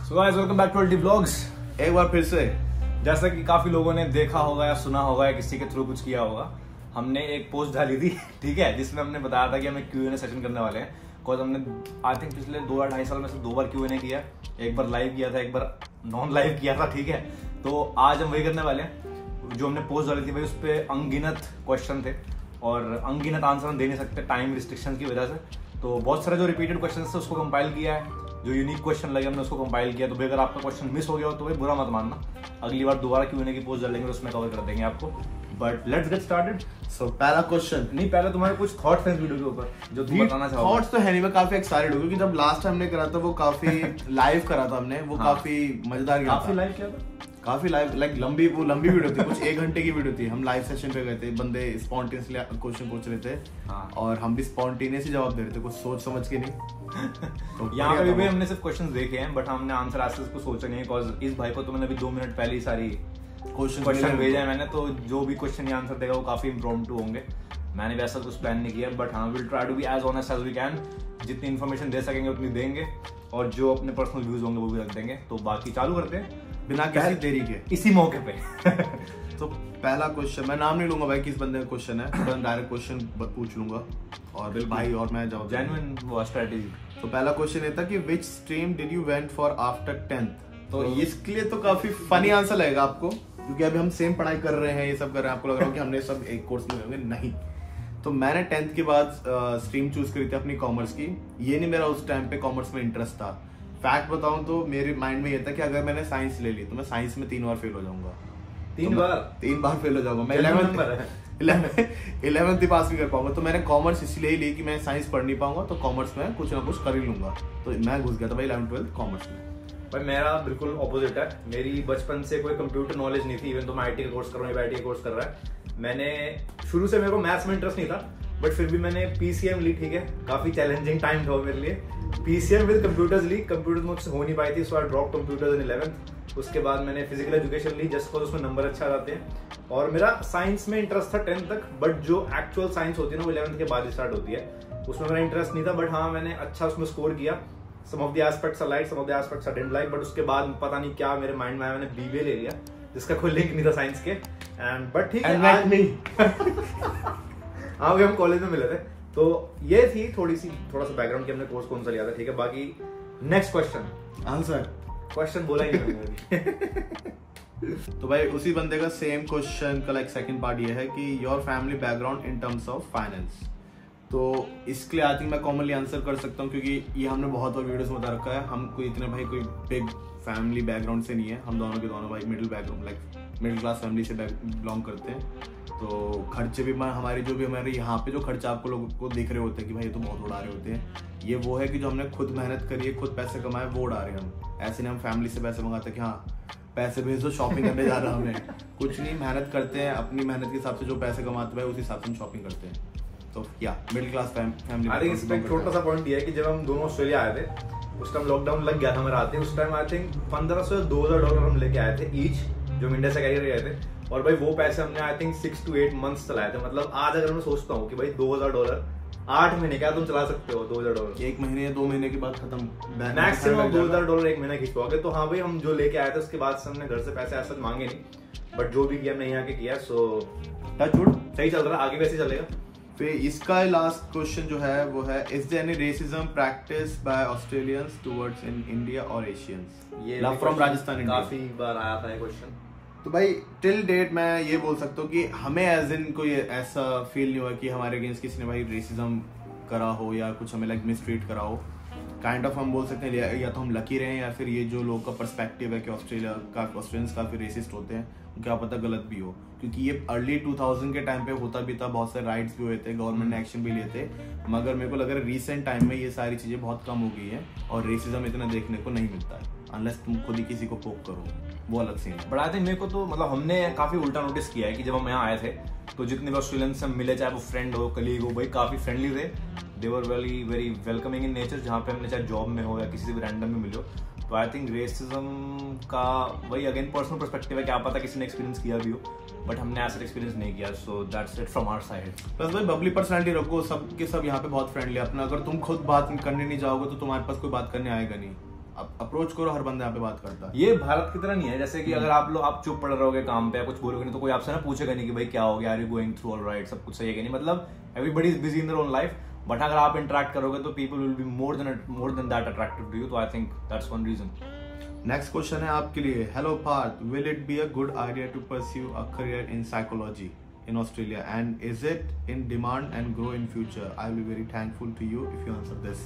So guys welcome back to Alti vlogs. एक बार फिर से जैसा कि काफी लोगों ने देखा होगा या सुना होगा या किसी के थ्रू कुछ किया होगा, हमने एक पोस्ट डाली थी, ठीक है, जिसमें हमने बताया था कि हम एक Q&A सेशन करने वाले हैं। बिकॉज हमने आई थिंक पिछले 2 या 2.5 साल में से 2 बार Q&A किया, एक बार लाइव किया था, एक बार नॉन लाइव किया था, ठीक है। तो आज हम वही करने वाले हैं। जो हमने पोस्ट डाली थी भाई, उस पर अनगिनत क्वेश्चन थे और अनगिनत आंसर हम दे नहीं सकते टाइम रिस्ट्रिक्शन की वजह से। तो बहुत सारे जो रिपीटेड क्वेश्चन थे उसको कंपाइल किया है, जो यूनिक क्वेश्चन लगे हमने उसको कंपाइल किया। तो भाई अगर आपका क्वेश्चन मिस हो गया हो तो भाई बुरा मत मानना, अगली बार दोबारा Q&A की पोस्ट डालेंगे उसमें कवर कर देंगे आपको। But let's get started. So पहला क्वेश्चन नहीं, पहले तुम्हारे कुछ थॉट्स हैं वीडियो के ऊपर जो तुम बताना चाहोगे। थॉट्स तो है नहीं, मैं काफी एक्साइटेड हूँ क्योंकि जब लास्ट टाइम हमने करा था वो काफी लाइव करा था हमने, वो काफी मजेदार गया था। काफी लाइव किया था, काफी लाइव, लाइक लंबी वीडियो थी, कुछ 1 घंटे की वीडियो थी। हम लाइव सेशन पे गए थे, बंदे स्पॉन्टेनियसली क्वेश्चन पूछ रहे थे और हम भी स्पॉन्टेनियसली जवाब दे रहे थे, कुछ सोच समझ के नहीं। तो यहाँ पे भी हमने सिर्फ क्वेश्चंस देखे हैं बट हमने आंसर आज को सोचा नहीं है। बिकॉज इस भाई को तो मैंने अभी 2 मिनट पहले ही सारी क्वेश्चन भेजा है मैंने, तो जो भी क्वेश्चन या आंसर देगा वो काफी इम्प्रोम्प्टू होंगे। मैंने वैसा कुछ प्लान नहीं किया बट हाँ, will try to be as honest as we can. जितनी इन्फॉर्मेशन दे सकेंगे उतनी देंगे और जो अपने पर्सनल व्यूज होंगे वो भी रख देंगे। तो बाकी चालू करते हैं बिना किसी देरी के इसी मौके पे। तो पहला क्वेश्चन, मैं नाम नहीं लूंगा भाई किस बंदे का क्वेश्चन है, मैं डायरेक्ट क्वेश्चन पूछ लूंगा और भाई और मैं जवाब जेन्युइन वो स्ट्रेटजी। तो पहला क्वेश्चन ये था कि विच stream did you went for after 10th। तो इसके लिए तो काफी फनी आंसर लगेगा आपको क्योंकि अभी हम सेम पढ़ाई कर रहे हैं, ये सब कर रहे हैं, आपको लग रहा है कि हमने सब एक कोर्स में होंगे, नहीं। तो मैंने 10th के बाद स्ट्रीम चूज करी थी अपनी कॉमर्स की। ये नहीं मेरा उस टाइम पे कॉमर्स में इंटरेस्ट था। फैक्ट बताऊं तो मेरे माइंड में ये था कि अगर मैंने साइंस ले ली तो मैं साइंस में 3 बार फेल हो जाऊंगा। 3 बार फेल हो जाऊंगा मैं। 11th ही पास नहीं कर पाऊंगा। तो मैंने कॉमर्स इसलिए ही ली कि मैं साइंस पढ़ नहीं पाऊंगा, तो कॉमर्स में कुछ ना कुछ कर ही लूंगा। तो मैं घुस गया था भाई 11th-12th कॉमर्स में। भाई मेरा बिल्कुल ऑपोजिट है। मेरी बचपन से कोई कंप्यूटर नॉलेज नहीं थी। इवन तो मैं आईटी का कोर्स कर रहा हूँ, आईटी का कोर्स कर रहा है। मैंने शुरू से, मेरे को मैथ्स में इंटरेस्ट नहीं था बट फिर भी मैंने पीसीएम ली, ठीक है। काफी चैलेंजिंग टाइम था मेरे लिए। पीसीएम विद कंप्यूटर्स ली, कंप्यूटर मुझसे हो नहीं पाई थी, सो आई ड्रॉप कंप्यूटर्स इन 11th। उसके बाद मैंने फिजिकल एजुकेशन ली जस्ट बिकॉज उसमें नंबर अच्छा आते हैं। और मेरा साइंस में इंटरेस्ट था 10th तक, बट जो एक्चुअल साइंस होती है ना वो 11th के बाद स्टार्ट होती है। उसमें मेरा इंटरेस्ट नहीं था बट हाँ, मैंने अच्छा उसमें स्कोर किया। Some of the aspects I like, some of the aspects I didn't like. But उसके बाद पता नहीं क्या मेरे माइंड में आया, मैंने बीबीए ले लिया जिसका कोई लिंक नहीं था साइंस के। एंड बट ठीक है, हाँ, हम कॉलेज में मिले थे। तो ये थी थोड़ा सा बैकग्राउंड कि हमने कोर्स कौन सा लिया था, ठीक है। बाकी नेक्स्ट क्वेश्चन बोला ही नहीं मैंने। तो भाई उसी बंदे का सेम क्वेश्चन का लाइक सेकंड पार्ट ये है कि your family background in terms of finance. तो इसके लिए आई थिंक मैं कॉमनली आंसर कर सकता हूँ क्योंकि ये हमने बहुत बार वीडियोस में बता रखा है। हम कोई इतने भाई कोई बिग फैमिली बैकग्राउंड से नहीं है, हम दोनों के दोनों भाई middle background, like middle class family से बिलोंग करते हैं। तो खर्चे भी हमारे जो भी हमारे यहाँ पे जो खर्चा आपको लोगों को देख रहे होते हैं कि भाई ये तो बहुत उड़ा रहे होते हैं, ये वो है कि जो हमने खुद मेहनत करी है, खुद पैसे कमाए, वो उड़ा रहे हैं हम। ऐसे नहीं हम फैमिली से पैसे मंगाते कि हाँ पैसे भेज दो, शॉपिंग करने जा रहा हूँ हमें, कुछ नहीं। मेहनत करते हैं, अपनी मेहनत के हिसाब से जो पैसे कमाते हैं उस हिसाब से हम शॉपिंग करते हैं। तो या middle class family. I think इस पे एक छोटा सा पॉइंट ये है कि जब हम दोनों ऑस्ट्रेलिया आए थे उस टाइम लॉकडाउन लग गया था मेरा आते। उस टाइम आई थिंक $1500 या $2000 हम लेके आए थे ईच, जो इंडिया से कैरी गए थे। और भाई वो पैसे हमने आई थिंक 6 to 8 मंथ्स चलाए थे। मतलब आज अगर मैं सोचता हूँ कि भाई $2000 8 महीने क्या तुम चला सकते हो? $2000 1 महीने या 2 महीने के बाद खत्म, मैक्सिमम $2000 1 महीना खिंचवाओगे। तो हाँ भाई, हम जो लेके आए थे उसके बाद से हमने घर से पैसे ऐसा मांगे नहीं, बट जो भी किया हमने यहाँ के किया। सो टचवुड सही चल रहा है, आगे वैसे चलेगा। फिर इसका लास्ट क्वेश्चन जो है वो है, is there any racism practice by Australians towards in India और एशियंस? ये लव फ्रॉम राजस्थान इंडिया काफी बार आया था ये क्वेश्चन। तो भाई टिल डेट मैं ये बोल सकता हूँ कि हमें एज इन कोई ऐसा फील नहीं हुआ कि हमारे अगेंस्ट किसी ने भाई रेसिज्म करा हो या कुछ हमें लाइक मिसट्रीट करा हो। काइंड ऑफ हम बोल सकते हैं या तो हम लकी रहे हैं या फिर ये जो लोग का पर्सपेक्टिव है कि ऑस्ट्रेलियंस काफी रेसिस्ट होते हैं, क्या पता गलत भी हो। क्योंकि ये अर्ली 2000 के टाइम पे होता भी था, बहुत सारे राइट्स भी हुए थे, गवर्नमेंट ने एक्शन भी लिए थे। मगर मेरे को लग रहा है रिसेंट टाइम में ये सारी चीजें बहुत कम हो गई है और रेसिज्म इतना देखने को नहीं मिलता है अनलेस तुम खुद ही किसी को पोक करो, वो अलग सीन है। बट आई थिंक मेरे को तो मतलब हमने काफी उल्टा नोटिस किया है कि जब हम यहाँ आए थे तो जितने भी ऑस्ट्रेलियंस से मिले, चाहे वो फ्रेंड हो, कलीग हो, भाई काफी फ्रेंडली थे। They were very welcoming in nature. जहाँ पे हमने चाहे जॉब में हो या किसी से भी रैंडम में मिलो, तो आई थिंक रेसिज्म का वही अगेन पर्सनल पर्सपेक्टिव है, क्या पता किसी ने एक्सपीरियंस किया भी हो, बट हमने ऐसा एक्सपीरियंस नहीं किया। So that's it from our side. बस भाई बबली पर्सनालिटी रखो, सब के सब यहाँ पे बहुत फ्रेंडली है अपना। अगर तुम खुद बात करने नहीं जाओगे तो तुम्हारे पास कोई बात करने आएगा नहीं। अप्रोच करो, हर बंदा यहाँ पे बात करता है। ये भारत की तरह नहीं है, जैसे कि अगर आप चुप पड़ रहोगे काम पे, कुछ बोलोगे नहीं तो कोई आपसे ना पूछेगा नहीं कि भाई क्या हो गया, are you going through all right, सब कुछ सही है कि नहीं, मतलब everybody is busy in their own life. But अगर आप इंटरेक्ट करोगे तो people will be more than that attractive to you, तो I think that's one reason. Next question है आपके लिए, hello Parth, will it be a good idea to pursue a career in psychology in Australia and is it in demand and grow in future? I will be very thankful to you if you answer this.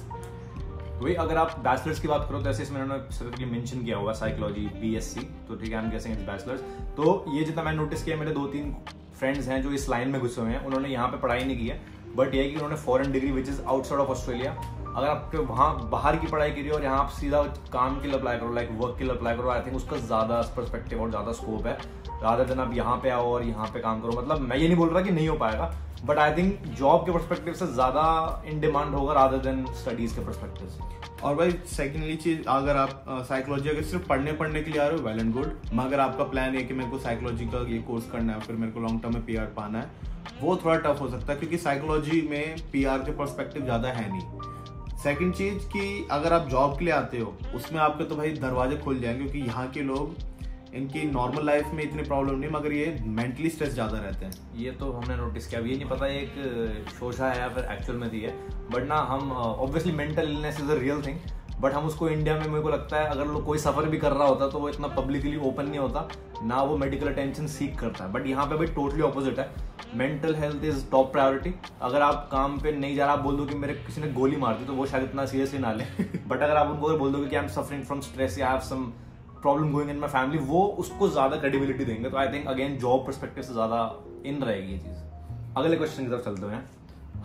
वही अगर आप bachelors की बात करो तो ऐसे इसमें उन्होंने स्पेसिफिकली मेंशन किया हुआ साइकोलॉजी BSc, तो ठीक है, I am guessing it's bachelors. तो ये जितना मैंने नोटिस किया, मेरे 2-3 फ्रेंड्स हैं जो इस लाइन में घुसे हुए हैं, उन्होंने यहाँ पे पढ़ाई नहीं की है, बट ये है कि उन्होंने foreign degree which is outside of Australia. अगर आपके वहाँ बाहर की पढ़ाई करिए और यहाँ आप सीधा काम के लिए अप्लाई करो, लाइक वर्क के लिए अप्लाई करो, आई थिंक उसका ज़्यादा पर्सपेक्टिव और ज़्यादा स्कोप है, रादर देन आप यहाँ पे आओ और यहाँ पे काम करो। मतलब मैं ये नहीं बोल रहा कि नहीं हो पाएगा, बट आई थिंक जॉब के पर्सपेक्टिव से ज़्यादा इन डिमांड होगा रादर देन स्टडीज़ के पर्सपेक्टिव से। और भाई सेकेंडली चीज, अगर आप साइकोलॉजी अगर सिर्फ पढ़ने के लिए आ रहे हो, वेल एंड गुड, मगर आपका प्लान है कि मेरे को साइकोलॉजी का ये कोर्स करना है, फिर मेरे को लॉन्ग टर्म में PR पाना है, वो थोड़ा टफ हो सकता है क्योंकि साइकोलॉजी में PR के पर्सपेक्टिव ज़्यादा है नहीं। सेकंड चीज कि अगर आप जॉब के लिए आते हो, उसमें आपके तो भाई दरवाजे खुल जाएंगे क्योंकि यहाँ के लोग, इनकी नॉर्मल लाइफ में इतनी प्रॉब्लम नहीं, मगर ये मेंटली स्ट्रेस ज्यादा रहते हैं। ये तो हमने नोटिस किया, अब ये नहीं पता ये एक शोशा है या फिर एक्चुअल में थी है, बट ना हम obviously mental illness is a real thing, but हम उसको इंडिया में, मेरे को लगता है अगर लोग कोई सफर भी कर रहा होता तो वो इतना पब्लिकली ओपन नहीं होता ना, वो मेडिकल अटेंशन सीख करता है। बट यहाँ पे भाई टोटली ऑपोजिट है, mental health is top priority. अगर आप काम पे नहीं जा रहा, आप बोल दो कि मेरे किसी ने गोली मार दी, तो वो शायद इतना सीरियसली ना ले, बट अगर आप उनको बोल दो कि I am suffering from stress या I have some problem going in my family, वो उसको ज्यादा क्रेडिबिलिटी देंगे। तो I think again job perspective से ज्यादा इन रहेगी ये चीज। अगले क्वेश्चन की तरफ चलते हैं।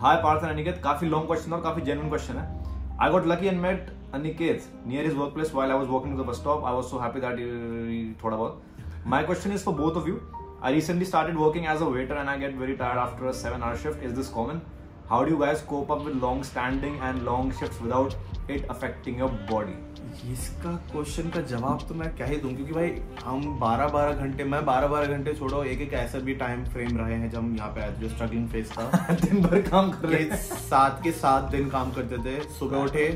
हाय पार्थ एंड अनिकेत, काफी लॉन्ग क्वेश्चन और काफी जेन्युइन क्वेश्चन है। I got lucky and met Aniket near his workplace while I was walking to the bus stop. I was so happy that he thought about. My question is for both of you. I recently started working as a waiter and I get very tired after a 7-hour shift. Is this common? How do you guys cope up with long standing and long shifts without it affecting your body? इसका question का जवाब तो मैं क्या ही दूं, क्योंकि भाई हम 12-12 घंटे, मैं 12-12 घंटे छोड़ो, एक ऐसा भी टाइम फ्रेम रहे हैं जब हम यहाँ पे आए थे, जो स्ट्रगलिंग फेज था दिन भर काम कर रहे थे, 7 के 7 दिन काम करते थे, सुबह उठे,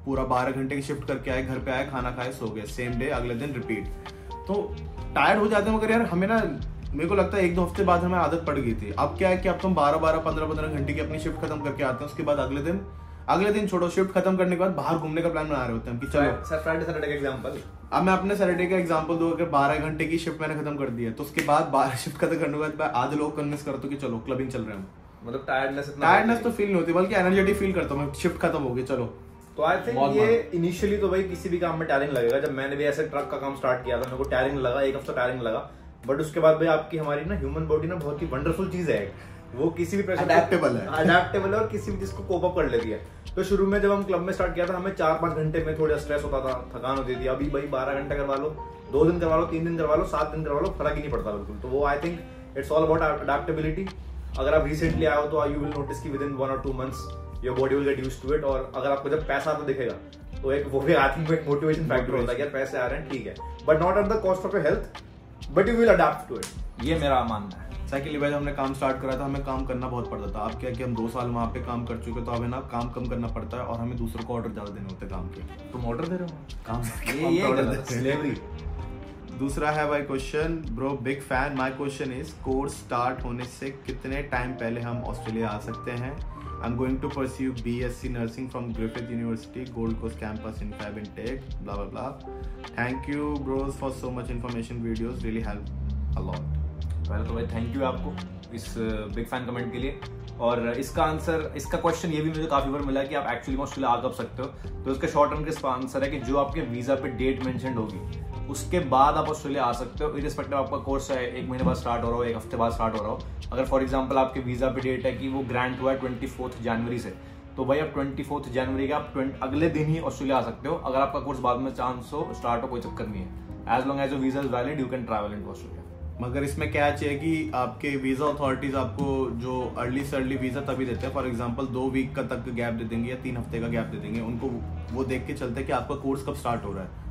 पूरा 12 घंटे की शिफ्ट करके आए, घर पे आए, खाना खाए, सो गए, सेम डे अगले दिन रिपीट। तो टायर्ड हो जाते हैं, मगर यार हमें ना, मेरे को लगता है 1-2 हफ्ते बाद हमें आदत पड़ गई थी। अब क्या है कि अब तुम 12-12, 15-15 घंटे की अपनी शिफ्ट खत्म करके आते हैं, उसके बाद अगले दिन छोड़ो, शिफ्ट खत्म करने के बाद बाहर घूमने का प्लान बना रहे होते हैं कि चलो सर फ्राइडे सैटरडे का एग्जांपल। अब मैं अपने सैटरडे का एग्जांपल दूं, अगर 12 घंटे की शिफ्ट मैंने खत्म कर दी है, तो उसके बाद 12 शिफ्ट खत्म करने के बाद आधे लोग कन्विंस करते हो कि चलो क्लबिंग चल रहे हैं, मतलब टायर्डनेस तो फील नहीं होती, बल्कि एनर्जेटिक फील करता हूँ मैं, शिफ्ट खत्म हो गई चलो। तो आई थिंक ये इनिशियली तो भाई किसी भी काम में टायरिंग लगेगा। जब मैंने भी ऐसे ट्रक का काम स्टार्ट किया था, मेरे को टायरिंग लगा, 1 हफ्ता टायरिंग लगा, बट उसके बाद भाई आपकी हमारी ना ह्यूमन बॉडी ना बहुत ही वंडरफुल चीज है, वो किसी भी प्रेशर अडैप्टेबल है और किसी भी चीज को कोप अप कर लेती है। तो शुरू में जब हम क्लब में स्टार्ट किया था, हमें 4-5 घंटे में थोड़ा स्ट्रेस होता था, थकान होती थी। अभी भाई 12 घंटे करवा लो, 2 दिन करवा लो, 3 दिन करवा लो, 7 दिन करवा लो, फर्क ही नहीं पड़ता बिल्कुल। तो वो I think it's all about adaptability. अगर आप रिसेंटली आए हो तो यू विल नोटिस कि within 1 or 2 months your body will get used to it. और अगर आपको जब पैसा आता दिखेगा तो एक वो भी आई थिंक एक मोटिवेशन फैक्टर होता है कि यार पैसे आ रहे हैं, ठीक है, but not at the cost of your health, but you will adapt to it. ये मेरा मानना है। सेकेंडली भाई हमने काम स्टार्ट करा था, हमें काम करना बहुत पड़ता था। अब क्या कि हम 2 साल वहाँ पे काम कर चुके, तो हमें ना काम कम करना पड़ता है और हमें दूसरों को ऑर्डर ज्यादा देने होते हैं काम के। तुम ऑर्डर दे रहे हो काम ये स्लेवरी। दूसरा है भाई question, bro big fan, my question is course start होने से कितने टाइम पहले हम ऑस्ट्रेलिया आ सकते हैं? I am going to pursue BSc nursing from Griffith university, Gold Coast campus in Fab Intake, blah blah blah. Thank you bros for so much information, videos really help a lot. पहले तो भाई thank you आपको इस big fan comment के लिए। और इसका answer, इसका क्वेश्चन ये भी मुझे काफी बार मिला कि आप एक्चुअली में ऑस्ट्रेलिया आ कब सकते हो। तो इसका शॉर्ट टर्म का आंसर है कि जो आपके वीजा पे डेट मेंशन होगी उसके बाद आप ऑस्ट्रेलिया आ सकते हो, इरिस्पेक्टिव आपका कोर्स है 1 महीने बाद स्टार्ट हो रहा हो, 1 हफ्ते बाद स्टार्ट हो रहा हो। अगर फॉर एग्जांपल आपके वीजा पे डेट है कि वो ग्रांट हुआ है 24 जनवरी से, तो भाई आप 24 जनवरी का आप अगले दिन ही ऑस्ट्रेलिया आ सकते हो। अगर आपका कोर्स बाद में चांस हो स्टार्ट हो, कोई चक्कर नहीं है, as long as your visa is valid you can travel into Australia. मगर इसमें क्या चाहिए कि आपके वीजा अथॉरिटीज आपको जो अर्ली से अर्ली वीजा तभी देते हैं, फॉर एग्जांपल 2 वीक का तक गैप दे देंगे या 3 हफ्ते का गैप दे देंगे। उनको वो देख के चलते हैं कि आपका कोर्स कब स्टार्ट हो रहा है।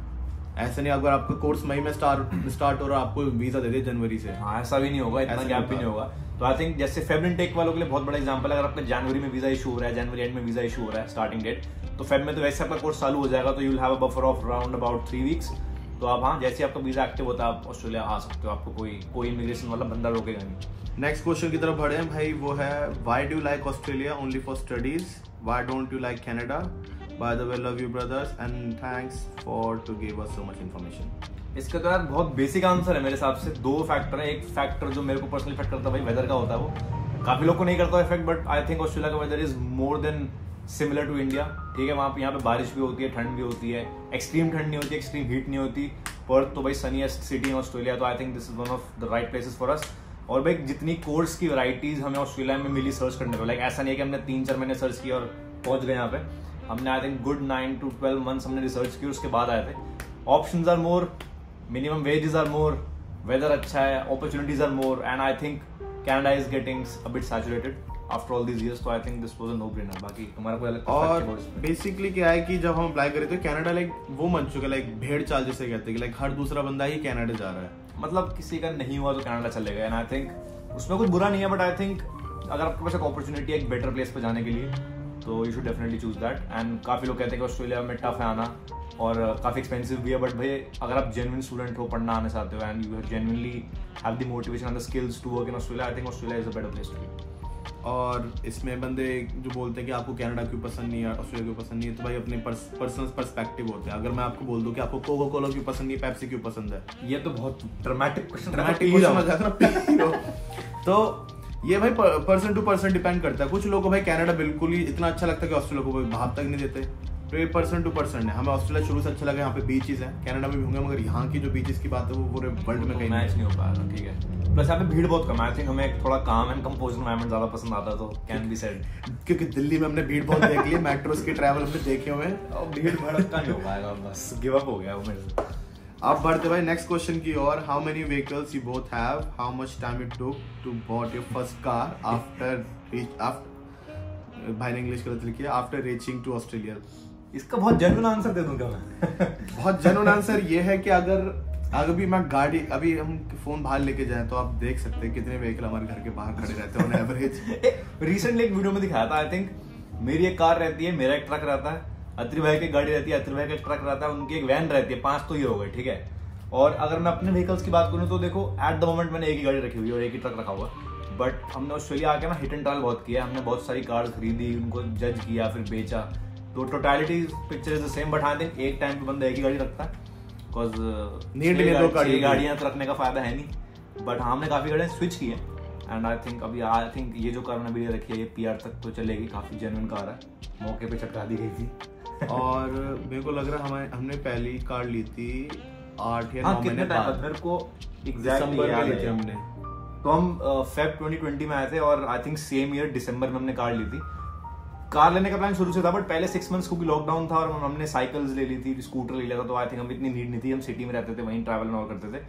ऐसे नहीं अगर आपका कोर्स मई में स्टार्ट हो रहा है आपको वीजा दे दे जनवरी से, हाँ ऐसा भी नहीं होगा, इतना गैप भी नहीं होगा। तो आई थिंक जैसे फेब इनटेक वालों के लिए बहुत बड़ा एग्जांपल है, अगर आपका जनवरी में वीजा इशू हो रहा है, जनवरी एंड में वीजा इशू हो रहा है स्टार्टिंग डेट, तो फेब में तो वैसे आपका कोर्स चालू हो जाएगा, तो you will have a buffer of around about 3 weeks. तो आप हाँ, जैसे आपका वीजा एक्टिव होता है आप ऑस्ट्रेलिया आ सकते हो, आपको कोई इमिग्रेशन वाला बंदा रोकेगा नहीं। नेक्स्ट क्वेश्चन की तरफ बढ़े हैं भाई, वो है why do you like Australia only for studies, why don't you like Canada, by the way love you brothers and thanks for to give us so much information. इसका तो यार बहुत बेसिक आंसर है मेरे हिसाब से। 2 फैक्टर है। एक फैक्टर जो मेरे को पर्सनली इफेक्ट करता है भाई वेदर का होता है, वो काफी लोग को नहीं करता effect, but I think Australia का weather is more than similar to India. ठीक है, वहाँ पे यहाँ पे बारिश भी होती है, ठंड भी होती है, एक्सट्रीम ठंड नहीं होती, एक्सट्रीम हीट नहीं होती। पर्थ तो भाई सनीएस्ट सिटी इन ऑस्ट्रेलिया, तो I think this is one of the right places for us. और भाई जितनी कोर्स की वैरायटीज हमें ऑस्ट्रेलिया में मिली सर्च करने को, लाइक ऐसा नहीं है कि हमने 3-4 महीने सर्च किया और पहुंच गए यहाँ पे। हमने I think good 9 to 12 months हमने रिसर्च की, उसके बाद आए थे। Options are more, minimum wages are more, weather अच्छा है, opportunities are more, and I think Canada is getting a bit saturated after all these years, तो I think this was a no brainer. बाकी तुम्हारा कोई अलग और basically क्या है कि जब हम अप्लाई करे तो कनाडा लाइक वो बन चुका है, लाइक भेड़ चाल जैसे कहते हैं कि लाइक हर दूसरा बंदा ही कनाडा जा रहा है, मतलब किसी का नहीं हुआ तो कनाडा चलेगा, एंड आई थिंक उसमें कुछ बुरा नहीं है, बट आई थिंक अगर आपके पास एक अपॉर्चुनिटी है एक बेटर प्लेस पे जाने के लिए, तो you should definitely choose that. And काफ़ी लोग कहते हैं कि ऑस्ट्रेलिया में टफ है आना और काफ़ी एक्सपेंसिव भी है, बट भाई अगर आप जेन्युइन स्टूडेंट हो, पढ़ना आने से आते हो, and you genuinely have the motivation and the skills to work in Australia, I think Australia is a better place to be. और इसमें बंदे जो बोलते हैं कि आपको कनाडा क्यों पसंद नहीं है, ऑस्ट्रेलिया क्यों पसंद नहीं है, तो भाई अपने पर्सनल पर्सपेक्टिव होते हैं। अगर मैं आपको बोल दूं कि आपको कोका कोला क्यों पसंद नहीं है, पेप्सी क्यों पसंद है, ये तो बहुत ड्रामेटिक क्वेश्चन तो ये भाई पर्सन टू पर्सन डिपेंड करता है। कुछ लोगों को भाई कनाडा बिल्कुल ही इतना अच्छा लगता है कि ऑस्ट्रेलिया को कोई भाव तक नहीं देते, तो ये पर्सन टू पर्सन है। हमें ऑस्ट्रेलिया शुरू से अच्छा लगा, यहाँ पे बीचेस हैं, कनाडा में भी होंगे, मगर यहाँ की जो बीचेस की बात है वो पूरे वर्ल्ड में कहीं मैच नहीं हो पाएगा। ठीक है, प्लस यहाँ पे भीड़ बहुत कम है, आई थिंक हमें थोड़ा काम एंड कंपोज एनवायरनमेंट ज्यादा पसंद आता है, तो कैन बी सेड। क्योंकि दिल्ली में हमने भीड़ बहुत देख ली, मेट्रोस के ट्रैवल हमने देखे हुए हैं, और भीड़ भड़का नहीं हो पाएगा, बस गिव अप हो गया वो मेरे से। आप बढ़ते भाई नेक्स्ट क्वेश्चन की ओर। How many vehicles you both have, how much time it took to bought your first car after भाई ने इंग्लिश गलत लिखी है, आफ्टर रीचिंग टू ऑस्ट्रेलिया। इसका बहुत जेन्युइन आंसर दे दूंगा मैं। बहुत जेन्युइन आंसर ये है कि अगर भी मैं गाड़ी, अभी हम फोन बाहर लेके जाएं तो आप देख सकते हैं कितने व्हीकल हमारे घर के बाहर खड़े रहते हैं ऑन एवरेज। रिसेंटली एक वीडियो में दिखाया था, आई थिंक मेरी एक कार रहती है, मेरा एक ट्रक रहता है, अत्री भाई की गाड़ी रहती है, अत्री भाई का ट्रक रहता है, उनकी एक वैन रहती है, 5 तो ये हो गए। ठीक है, और अगर मैं अपने व्हीकल्स की बात करूँ तो देखो एट द मोमेंट मैंने एक ही गाड़ी रखी हुई है और एक ही ट्रक रखा हुआ, बट हमने ऑस्ट्रेलिया आके ना हिट एंड ट्रायल बहुत किया, हमने बहुत सारी कार्स खरीदी, उनको जज किया, फिर बेचा, तो totality picture is the same. But हाँ थिंक एक टाइम पे बंदा एक ही गाड़ी रखता है, बिकॉज 6 गाड़ियां तो रखने का फायदा है नहीं, बट हाँ हमने काफी गाड़ियां स्विच की है, एंड आई थिंक ये जो कार मैंने रखी है ये PR तक तो चलेगी, काफी जेन्युइन कार है, मौके पे चटका दी गई थी। और मेरे को लग रहा है हमने पहली कार ली थी 8 या 9 महीने बाद, मेरे को एग्जैक्टली याद है हमने, तो हम फेब 2020 में आए थे और आई थिंक सेम ईयर दिसंबर में हमने कार ली थी। कार लेने का प्लान शुरू से था, बट पहले 6 मंथ्स क्योंकि लॉकडाउन था और हमने साइकिल्स ले ली थी, स्कूटर ले लिया था, तो आई थिंक हम इतनी नीड नहीं थी, हम सिटी में रहते थे, वहीं ट्रैवल और करते थे।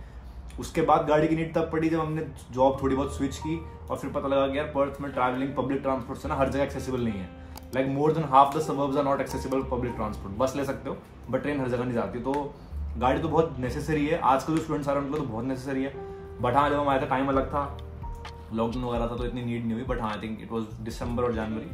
उसके बाद गाड़ी की नीड तब पड़ी जब हमने जॉब थोड़ी बहुत स्विच की और फिर पता लगा कि यार पर्थ में ट्रैवलिंग पब्लिक ट्रांसपोर्ट से ना हर जगह एक्सेसिबल नहीं है, like more than half the suburbs are not accessible public transport. Bus ले सकते हो बट ट्रेन हर जगह नहीं जाती, तो गाड़ी तो बहुत नेसेसरी है, आज के जो स्टूडेंट्स आ रहे हैं उनको तो बहुत नेसेसरी है। बट हाँ जब हम आए थे टाइम अलग था, लॉकडाउन वगैरह था, तो इतनी नीड नहीं हुई, बट हाँ आई थिंक इट वाज दिसंबर और जनवरी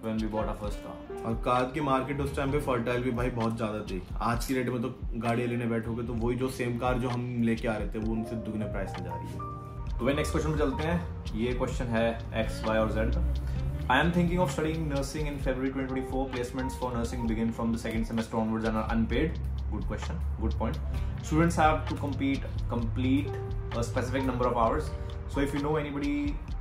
when we bought our first car. और कार की मार्केट उस टाइम पे फर्टाइल भी भाई बहुत ज्यादा थी, आज की रेट में तो गाड़ी लेने बैठोगे तो वही जो सेम कार जो हम लेके आ रहे थे वो उनसे दुगने प्राइस में जा रही है। तो भाई नेक्स्ट क्वेश्चन पे चलते हैं। ये क्वेश्चन है X, Y और Z का। I am thinking of studying nursing in February 2024. Placements for nursing begin from the second semester onwards and are unpaid. Good question. Good point. Students have to complete a specific number of hours. So if you know anybody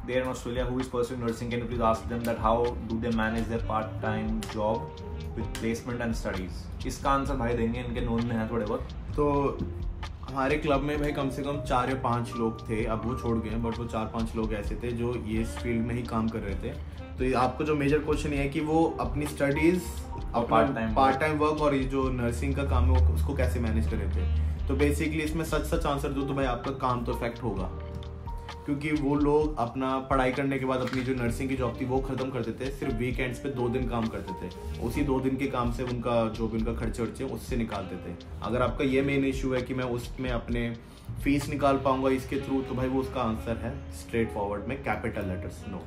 there in Australia who is pursuing nursing, can you please ask them that how do they manage their part-time job with placement and studies? इसका answer भाई देंगे, इनके known में है थोड़े बहुत। तो हमारे क्लब में भाई कम से कम 4 या 5 लोग थे, अब वो छोड़ गए, बट वो 4-5 लोग ऐसे थे जो ये इस फील्ड में ही काम कर रहे थे। तो आपको जो मेजर क्वेश्चन ये है कि वो अपनी स्टडीज और पार्ट टाइम वर्क और ये जो नर्सिंग का काम है उसको कैसे मैनेज कर रहे थे। तो बेसिकली इसमें सच आंसर दो तो भाई आपका काम तो इफेक्ट होगा, क्योंकि वो लोग अपना पढ़ाई करने के बाद अपनी जो नर्सिंग की जॉब थी वो खत्म करते थे, सिर्फ वीकेंड्स पे 2 दिन काम करते थे, उसी 2 दिन के काम से उनका जो भी उनका खर्चे वर्चे उससे निकालते थे। अगर आपका ये मेन इशू है कि मैं उसमें अपने फीस निकाल पाऊंगा इसके थ्रू, तो भाई वो उसका आंसर है स्ट्रेट फॉरवर्ड में कैपिटल लेटर्स, नो।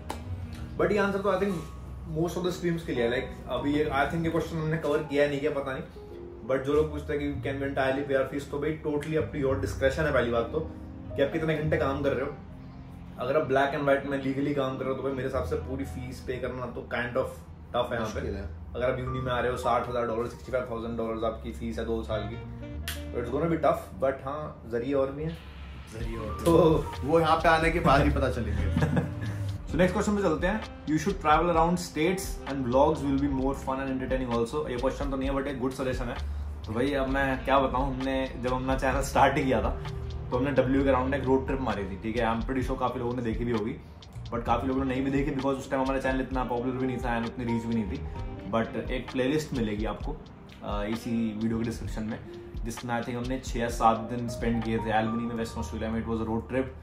बट ये आंसर तो I think most of the streams के लिए, लाइक अभी ये आई थिंक ये क्वेश्चन हमने कवर किया नहीं, क्या पता नहीं, बट जो लोग पूछते हैं कि can we entirely pay our fees, तो भाई totally up to your discretion है। पहली बात तो कि आप कितने घंटे काम कर रहे हो। अगर आप ब्लैक एंड व्हाइट में लीगली काम कर रहे हो तो भाई मेरे हिसाब से पूरी फीस पे करना तो काइंड ऑफ टफ है यहाँ पे। अगर आप यूनी में आ रहे हो $60,000 $65,000 आपकी फीस है 2 साल की, तो it's gonna be tough. But हाँ, जरिए और भी हैं, तो वो यहाँ पे आने के बाद ही पता चलेंगे। So next question पे चलते हैं। You should travel around states and vlogs will be more fun and entertaining also। ये क्वेश्चन तो नहीं है बट एक गुड सजेशन है। तो भाई अब मैं क्या बताऊँ, हमने जब अपना चैनल स्टार्ट ही किया था तो हमने W के अराउंड एक रोड ट्रिप मारी थी, ठीक है। आई एम प्रीटी श्योर काफी लोगों ने देखी भी होगी, बट काफी लोगों ने नहीं भी देखी बिकॉज उस टाइम हमारा चैनल इतना पॉपुलर भी नहीं था एंड उतनी रीच भी नहीं थी। बट एक प्लेलिस्ट मिलेगी आपको इसी वीडियो के डिस्क्रिप्शन में, जिसमें आई थिंक हमने 6 या 7 दिन स्पेंड किए थे एल्बनी में, वेस्टर्न ऑस्ट्रेलिया में। It was a road trip,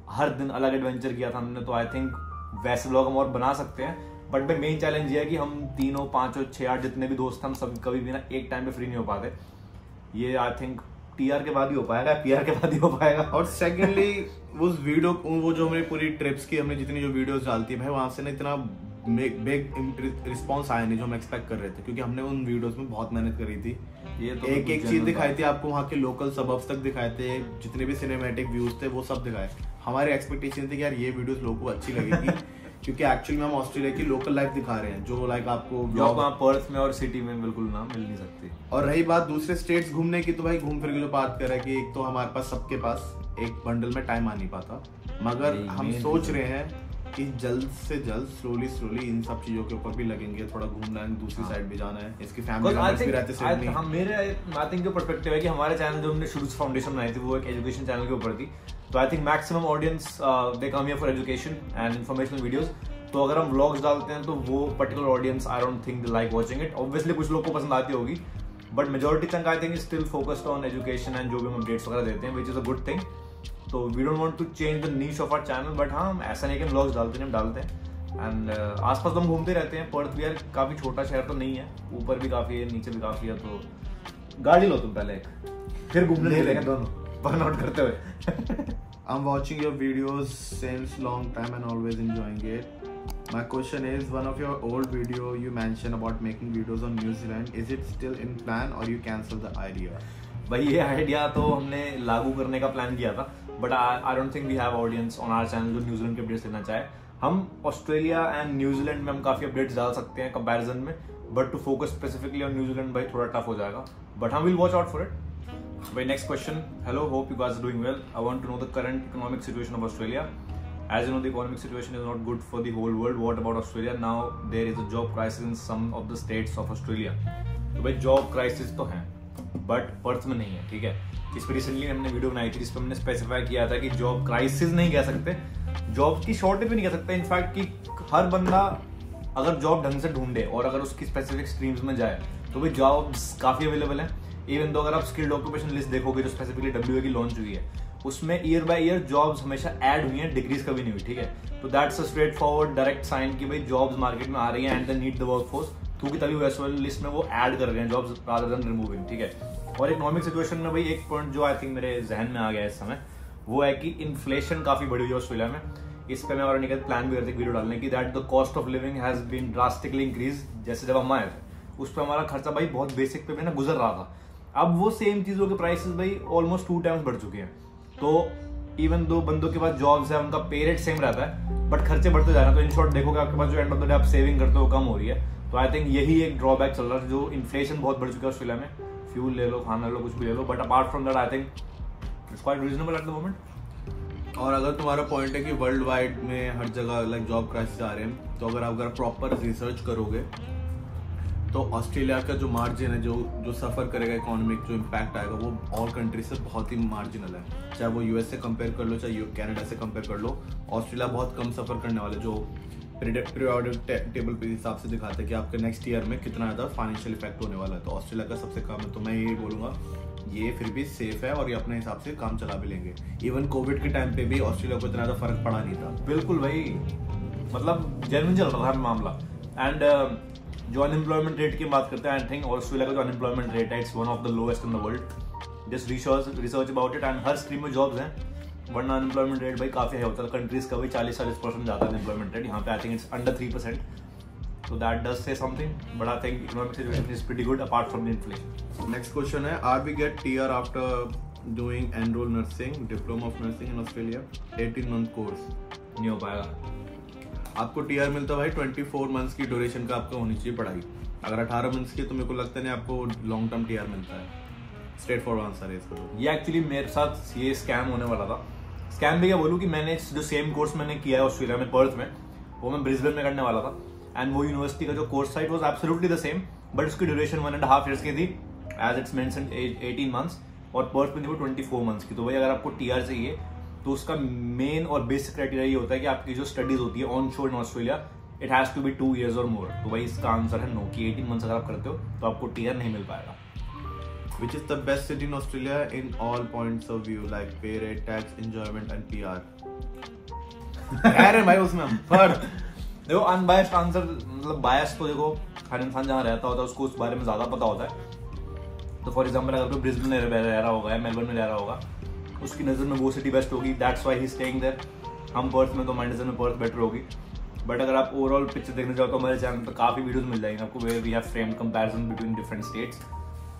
हर दिन अलग एडवेंचर किया था हमने। तो आई थिंक वैसे व्लॉग हम और बना सकते हैं, बट भाई मेन चैलेंज ये है कि हम 3, 5, 6, 8 जितने भी दोस्त हम सब कभी भी ना एक टाइम पे फ्री नहीं हो पाते। ये आई थिंक TR के बाद ही हो पाएगा, PR के बाद ही हो पाएगा। और सेकेंडली उस वीडियो वो जो हमने पूरी ट्रिप्स की हमने जितनी जो वीडियोस डालती है भाई, वहां से ना इतना बिग रिस्पॉन्स आया नहीं जो हम एक्सपेक्ट कर रहे थे, क्योंकि हमने उन वीडियोस में बहुत मेहनत करी थी। ये तो एक चीज दिखाई थी आपको, वहाँ के लोकल सबब्स तक दिखाए थे, जितने भी सिनेमैटिक व्यूज थे वो सब दिखाए। हमारी एक्सपेक्टेशन थी कि यार ये वीडियोस लोगों को अच्छी लगेगी क्योंकि एक्चुअली में हम ऑस्ट्रेलिया की लोकल लाइफ दिखा रहे हैं, जो लाइक आपको पर्थ में और सिटी में बिल्कुल ना मिल नहीं सकती। और रही बात दूसरे स्टेट्स घूमने की, तो भाई घूम फिर के जो बात कर रहे हैं कि एक तो हमारे पास सबके पास एक बंडल में टाइम आ नहीं पाता, मगर हम सोच रहे हैं कि जल्द से जल्द स्लोली इन सब चीजों के ऊपर भी लगेंगे, थोड़ा घूमना है, दूसरी साइड भी जाना है, इसकी फैमिली मेंबर्स भी रहते हैं। हम मेरे आई थिंक जो पर्सपेक्टिव है कि हमारे चैनल जो हमने शुरू से फाउंडेशन बनाई थी वो एक एजुकेशन चैनल के ऊपर थी, तो I think maximum audience they come here for education and informational videos. तो अगर हम व्लॉग्स डालते हैं तो वो particular audience I don't think they like watching it. Obviously कुछ लोग को पसंद आती होगी, but majority chunk I think is still focused on education and जो भी हम अपडेट्स वगैरह देते हैं, which is a good thing. तो we don't want to change the niche of our channel, but हाँ ऐसा नहीं कि हम व्लॉग्स डालते नहीं, हम डालते हैं। एंड आसपास तो हम घूमते रहते हैं। पर्थ भी यार काफी छोटा शहर तो नहीं है, ऊपर भी काफी है नीचे भी काफी है, तो गाड़ी लो तुम पहले एक, फिर घूमने निकलेंगे दोनों बर्नआउट करते हुए। I'm watching your videos since long time and always enjoying it. My question is, one of your old video you mentioned about making videos on New Zealand. Is it still in plan or you cancel the idea? भाई ये idea तो हमने लागू करने का plan किया था, but I don't think we have audience on our channel जो न्यूजीलैंड के अपडेट्स लेना चाहे। हम ऑस्ट्रेलिया एंड न्यूजीलैंड में हम काफी अपडेट्स डाल सकते हैं कंपैरिजन में, but to focus specifically on New Zealand भाई थोड़ा टफ हो जाएगा, बट हम will watch out for it. By next question, hello, hope you guys are doing well. I want to know the current economic situation of Australia. As you know, the economic situation is not good for the whole world. What about Australia? Now there is a job crisis in some of the states of Australia. तो भाई job crisis तो है, but Perth में नहीं है, ठीक है। इस पर रिसेंटली हमने वीडियो बनाई थी जिसपे हमने स्पेसिफाई किया था कि जॉब क्राइसिस नहीं कह सकते, जॉब की शॉर्टेज भी नहीं कह सकते। इनफैक्ट कि हर बंदा अगर जॉब ढंग से ढूंढे और अगर उसकी स्पेसिफिक स्ट्रीम्स में जाए तो भाई जॉब्स काफी अवेलेबल है। इवन तो अगर आप स्किल्ड ऑक्यूपेशन लिस्ट देखोगे जो स्पेसिफिकली WA की लॉन्च हुई है, उसमें ईयर बाय ईयर जॉब्स हमेशा ऐड हुई हैं, डिक्रीज कभी नहीं हुई, ठीक है। तो that's a straight forward direct sign कि भाई जॉब्स मार्केट में आ रही हैं and they need the workforce, क्योंकि तभी US वाली लिस्ट में वो ऐड कर रहे हैं जॉब्स रादर देन रिमूविंग, ठीक है। और इकोनॉमिक सिचुएशन में भाई एक पॉइंट जो आई थिंक मेरे जहन में आ गया इस समय, वो है कि इन्फ्लेशन काफी बढ़ी हुई है ऑस्ट्रेलिया में। इस पे मैं और निकल प्लान भी करते वीडियो डालने की, that the cost of living has been drastically increase. जैसे जब हम आए थे उस पर हमारा खर्चा भाई बहुत बेसिक पे भी ना गुजर रहा था, अब वो सेम चीजों के प्राइसेस भाई ऑलमोस्ट 2 टाइम्स बढ़ चुके हैं। तो इवन दो बंदों के पास जॉब्स है, उनका पे रेट सेम रहता है, बट खर्चे बढ़ते जा रहे हैं। तो इन शॉर्ट देखोगे आपके पास जो एंड ऑफ द डे आप सेविंग करते हो कम हो रही है। तो आई थिंक यही एक ड्रॉबैक चल रहा है, जो इन्फ्लेशन बहुत बढ़ चुका है ऑस्ट्रेलिया में। फ्यूल ले लो, खाना ले लो, कुछ भी ले लो, but apart from that I think it's quite reasonable at the moment. और अगर तुम्हारा पॉइंट है कि वर्ल्ड वाइड में हर जगह लाइक जॉब क्राइसिस आ रहे हैं, तो अगर प्रॉपर रिसर्च करोगे तो ऑस्ट्रेलिया का जो मार्जिन है, जो सफर करेगा इकोनॉमिक, जो इम्पैक्ट आएगा वो और कंट्री से बहुत ही मार्जिनल है। चाहे वो US से कंपेयर कर लो, चाहे कनाडा से कंपेयर कर लो, ऑस्ट्रेलिया बहुत कम सफर करने वाले, जो पीरियोडिक टेबल पे हिसाब से दिखाते हैं कि आपके नेक्स्ट ईयर में कितना ज़्यादा फाइनेंशियल इफेक्ट होने वाला है। तो ऑस्ट्रेलिया का सबसे कम है। तो मैं यही बोलूँगा ये फिर भी सेफ है और ये अपने हिसाब से काम चला भी लेंगे। इवन कोविड के टाइम पे भी ऑस्ट्रेलिया को इतना ज़्यादा फर्क पड़ा नहीं था। बिल्कुल भाई, मतलब जेन्युइन चल रहा था मामला। एंड जो अनएम्प्लॉयमेंट रेट की बात करते हैं, आई थिंक ऑस्ट्रेलिया का जो अनएम्प्लॉयमेंट रेट है it's one of the lowest in the world. Just research about it, and her stream में जॉब्स हैं, वरना अनएम्प्लॉयमेंट रेट भाई काफी हाई होता है। कंट्रीज का भी 40-40% ज़्यादा अनएम्प्लॉयमेंट रेट, यहाँ पे आई think it's under 3%। So that does say something, but I think economic situation is pretty good apart from the inflation. Next question है, are we get TR after doing enroll nursing, diploma of nursing in Australia, 18-month course? नहीं हो पाएगा। आपको TR मिलता है भाई 24 months की duration का आपका होनी चाहिए पढ़ाई। अगर 18 मंथ्स की तो मेरे को लगता नहीं आपको लॉन्ग टर्म TR मिलता है। स्ट्रेट फॉरवर्ड आंसर है इसका। ये एक्चुअली मेरे साथ ये स्कैम होने वाला था। स्कैम भी क्या बोलूँ कि मैंने जो सेम कोर्स मैंने किया है ऑस्ट्रेलिया में पर्थ में, वो मैं ब्रिस्बेन में करने वाला था। एंड वो यूनिवर्सिटी का जो कोर्स था it was absolutely the same, but उसकी ड्यूरेशन 1.5 years की थी, एज इट्स मेंशन्ड 18 months, और पर्थ में थी वो 24 months की। तो भाई अगर आपको TR चाहिए तो उसका मेन और बेसिक क्राइटेरिया ये होता है कि आपकी जो स्टडीज होती है on shore in Australia, it has to be 2 years और मोर। तो भाई इसका आंसर है नो, कि 18 months अगर आप करते हो तो आपको TR नहीं मिल पाएगा। Which is the best city in Australia in all points of view, like pay rate, tax, enjoyment and PR? भाई उसमें हम फर्क देखो, अनबायस्ड आंसर मतलब बायस तो देखो हर इंसान जहाँ रहता होता है उसको उस बारे में ज्यादा पता होता है। तो फॉर एग्जांपल अगर कोई ब्रिस्बेन में रह रहा होगा या मेलबर्न में रह रहा होगा, उसकी नज़र में वो सिटी बेस्ट होगी, that's why he is staying there. हम पर्थ में तो हमारी नज़र में पर्थ बेटर होगी। बट अगर आप ओवरऑल पिक्चर देखना चाहो तो हमारे चैनल पर काफ़ी वीडियोस मिल जाएंगे आपको, where we have framed comparison between different states.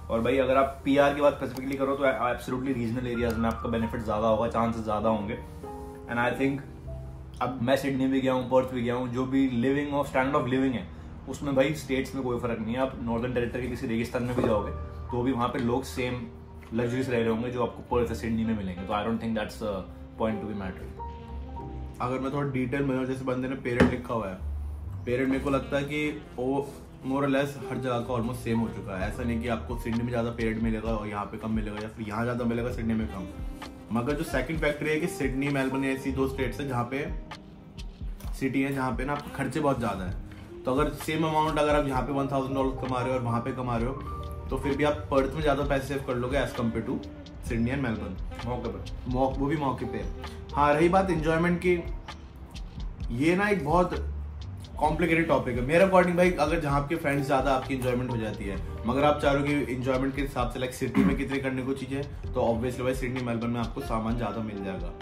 और भाई अगर आप PR की बात स्पेसिफिकली करो तो एब्सोल्युटली रीजनल एरियाज में आपका बेनिफिट ज़्यादा होगा, चांसेस ज़्यादा होंगे। एंड आई थिंक अब मैं सिडनी भी गया हूँ, पर्थ भी गया हूँ, जो भी लिविंग और स्टैंडर्ड ऑफ लिविंग है उसमें भाई स्टेट्स में कोई फर्क नहीं है। आप नॉर्दर्न टेरिटरी के किसी रेगिस्तान में भी जाओगे तो भी वहाँ पे लोग सेम लग्जरीज रह रहे होंगे जो आपको पर्थ या सिडनी में मिलेंगे। तो I don't think that's point to be matter. अगर मैं थोड़ा डिटेल में, जैसे बंदे ने पेरेंट लिखा हुआ है, पेरेंट मेरे को लगता है कि वो मोर और लेस हर जगह का ऑलमोस्ट सेम हो चुका है। ऐसा नहीं कि आपको सिडनी में ज़्यादा पेरेंट मिलेगा और यहाँ पे कम मिलेगा, या फिर यहाँ ज़्यादा मिलेगा सिडनी में कम। मगर जो सेकंड फैक्टर है कि सिडनी मेलबर्न ऐसी 2 स्टेट्स है जहाँ पे सिटी है जहाँ पे ना आपके खर्चे बहुत ज़्यादा है। तो अगर सेम अमाउंट अगर आप यहाँ पे $1,000 कमा रहे हो और वहाँ पे कमा रहे हो तो फिर भी आप पर्थ में ज़्यादा पैसे सेव कर लोगे as compare to Sydney and Melbourne. मौके पर वो भी मौके पे। हाँ, रही बात एंजॉयमेंट की, ये ना एक बहुत कॉम्प्लिकेटेड टॉपिक है मेरे अकॉर्डिंग भाई। अगर जहाँ आपके फ्रेंड्स ज़्यादा आपकी एंजॉयमेंट हो जाती है, मगर आप चाह रहे हो कि एंजॉयमेंट के हिसाब से लाइक सिटी में कितने करने को चीज़ें, तो ऑब्वियसली भाई सिडनी मेलबर्न में आपको सामान ज़्यादा मिल जाएगा।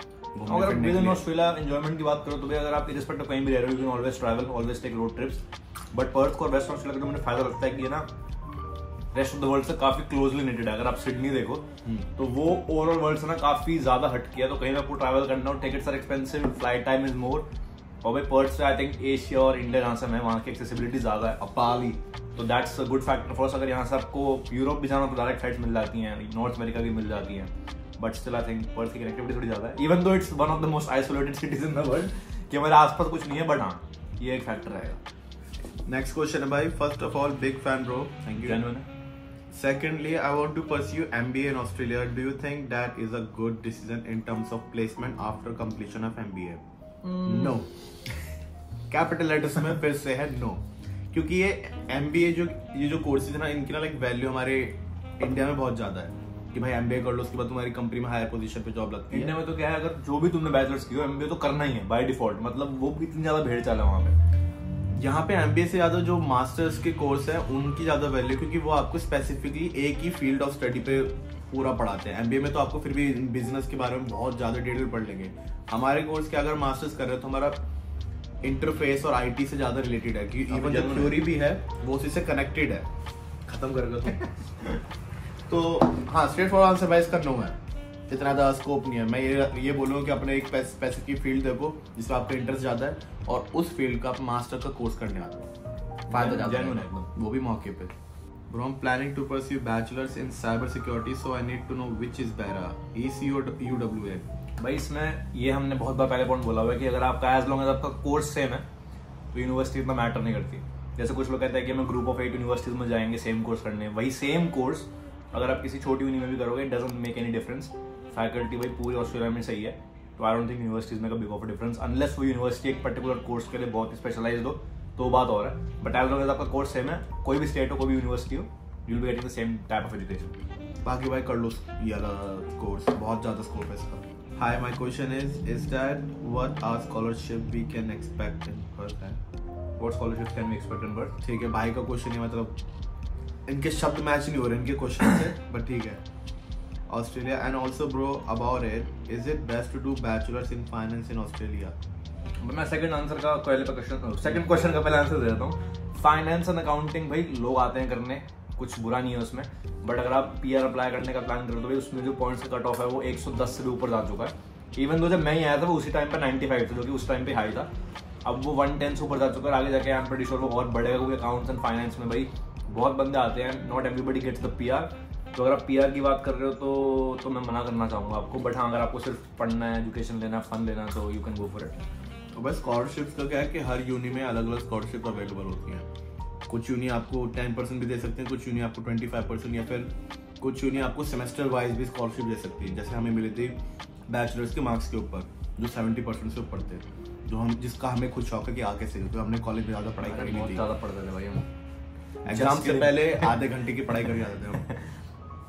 अगर आप विद इन ऑस्ट्रेलिया एंजॉयमेंट की बात करो तो भाई अगर आप इररिस्पेक्टिव कहीं भी रह रहे हो, you can always travel, always take road trips. But Perth को और वेस्ट ऑस्ट्रेलिया का जो मुझे फायदा लगता है कि ये ना रेस्ट ऑफ द वर्ल्ड से काफी क्लोजली रिलेटेड है। अगर आप सिडनी देखो तो वो ओवरऑल वर्ल्ड से ना काफी ज्यादा हट किया। तो कहीं पे आपको ट्रैवल करना हो, tickets are expensive, flight time is more. और भाई पर्थ से आई थिंक एशिया और इंडिया जहाँ से है वहाँ की एक्सेसिबिलिटी ज्यादा है, अपाली। तो that's a good factor for us. अगर यहाँ से आपको यूरोप भी जाना तो डायरेक्ट फ्लाइट्स मिल जाती हैं, नॉर्थ अमेरिका की मिल जाती हैं। But still I think Perth की कनेक्टिविटी थोड़ी ज्यादा है, even though it's one of the most isolated cities in the world, कि हमारे आसपास कुछ नहीं है। बट हाँ, ये एक फैक्टर रहेगा। नेक्स्ट क्वेश्चन है भाई, first of all big fan bro, thank you. Genuine. Secondly, I want to pursue MBA in Australia. Do you think that is a good decision in terms of placement after completion of MBA? No. Capital letters में फिर से है no, क्योंकि ये MBA ये जो courses है ना, इनकी ना लाइक वैल्यू हमारे इंडिया में बहुत ज्यादा है कि भाई MBA कर लो, उसके बाद तुम्हारी कंपनी में हायर पोजीशन पे जॉब लगती है। इंडिया में तो क्या है, अगर जो भी तुमने बैचलर्स की हो MBA तो करना ही है बाय डिफॉल्ट। मतलब वो इतनी ज्यादा भीड़ चाल है वहाँ पे। यहाँ पे MBA से ज्यादा जो मास्टर्स के कोर्स है उनकी ज्यादा वैल्यू, क्योंकि वो आपको स्पेसिफिकली एक ही फील्ड ऑफ स्टडी पे पूरा पढ़ाते हैं। MBA में तो आपको फिर भी बिजनेस के बारे में बहुत ज्यादा डिटेल पढ़ लेंगे। हमारे कोर्स के अगर मास्टर्स कर रहे हो तो हमारा इंटरफेस और IT से ज्यादा रिलेटेड है, क्योंकि इवन जो थ्योरी भी है वो उसी से कनेक्टेड है। खत्म कर तो हाँ, स्ट्रेट फॉरवर्ड आंसर भाई इसका नो है, इतना ज़्यादा स्कोप नहीं है। मैं ये बोलूँगा कि अपने एक स्पेसिफिक फील्ड देखो जिसमें आपका इंटरेस्ट ज़्यादा है और उस फील्ड का आप मास्टर का कोर्स करने आते हो, फायदा ज़्यादा है, वो भी मौके पे। Bro, I'm planning to pursue bachelor's in cyber security, so I need to know which is better, EC or UWA. भाई इसमें ये हमने बहुत बार पहले पॉइंट बोला हुआ है कि अगर आपका एज लॉन्ग एज आपका कोर्स सेम है तो यूनिवर्सिटी इतना मैटर नहीं करती। जैसे कुछ लोग कहते हैं कि हम ग्रुप ऑफ 8 यूनिवर्सिटीज में जाएंगे सेम कोर्स करने, वही सेम कोर्स अगर आप किसी छोटी यूनि में भी करोगे, it doesn't make any difference. Faculty भाई पूरी ऑस्ट्रेलिया में सही है, तो आई डोंट थिंक यूनिवर्सिटीज में का बिग ऑफ डिफरेंस, अनलेस वो यूनिवर्सिटी एक पर्टिकुलर कोर्स के लिए बहुत ही स्पेशलाइज्ड हो तो बात और है। बट एज लॉन्ग एज आपका कोर्स सेम है, कोई भी स्टेट हो, कोई भी यूनिवर्सिटी हो, you will be getting the same type of education. बाकी भाई कर लो ये वाला कोर्स, बहुत ज़्यादा स्कोप है इसका। Hi my question is that what are scholarship we can expect in Perth है, what scholarship can we expect in Perth. ठीक है, भाई का क्वेश्चन है, मतलब इनके शब्द मैच नहीं हो रहे इनके क्वेश्चन से, बट ठीक है। Australia and also bro about it, is it best to do bachelors in finance in Australia? मैं सेकंड आंसर का पहले क्वेश्चन, सेकंड क्वेश्चन का पहले आंसर दे देता हूँ। फाइनेंस एंड अकाउंटिंग भाई लोग आते हैं करने, कुछ बुरा नहीं है उसमें, बट अगर आप पीआर अप्लाई करने का प्लान करो तो भाई उसमें जो पॉइंट्स का कट ऑफ है वो 110 से भी ऊपर जा चुका है। इवन तो जब मैं ही आया था वो उसी टाइम पे 95 था, जो कि उस टाइम पे हाई था। अब वो 110 से ऊपर जा चुका है, आगे जाके आई एम प्रीटी श्योर वो और बढ़ेगा, क्योंकि अकाउंट्स एंड फाइनेंस में भाई बहुत बंदे आते हैं, not everybody gets the PR. तो अगर आप पीआर की बात कर रहे हो तो मैं मना करना चाहूँगा आपको, बट हाँ अगर आपको सिर्फ पढ़ना है, एजुकेशन लेना है, फन लेना है तो you can go for it. तो बस स्कॉलरशिप्स का क्या है कि हर यूनि में अलग अलग स्कॉलरशिप अवेलेबल होती हैं। कुछ यूनि आपको 10% भी दे सकते हैं, कुछ यूनि आपको 25%, या फिर कुछ यूनि आपको सेमेस्टर वाइज भी स्कॉलरशिप दे सकती है। जैसे हमें मिली थी बैचलर्स के मार्क्स के ऊपर जो 70% से ऊपर थे, जो हम जिसका हमें खुद शौक है कि आगे से, तो हमने कॉलेज में ज़्यादा पढ़ाई करी नहीं थी, ज़्यादा पढ़ते थे भाई हम, एग्जाम से पहले आधे घंटे की पढ़ाई कर जाते थे हम।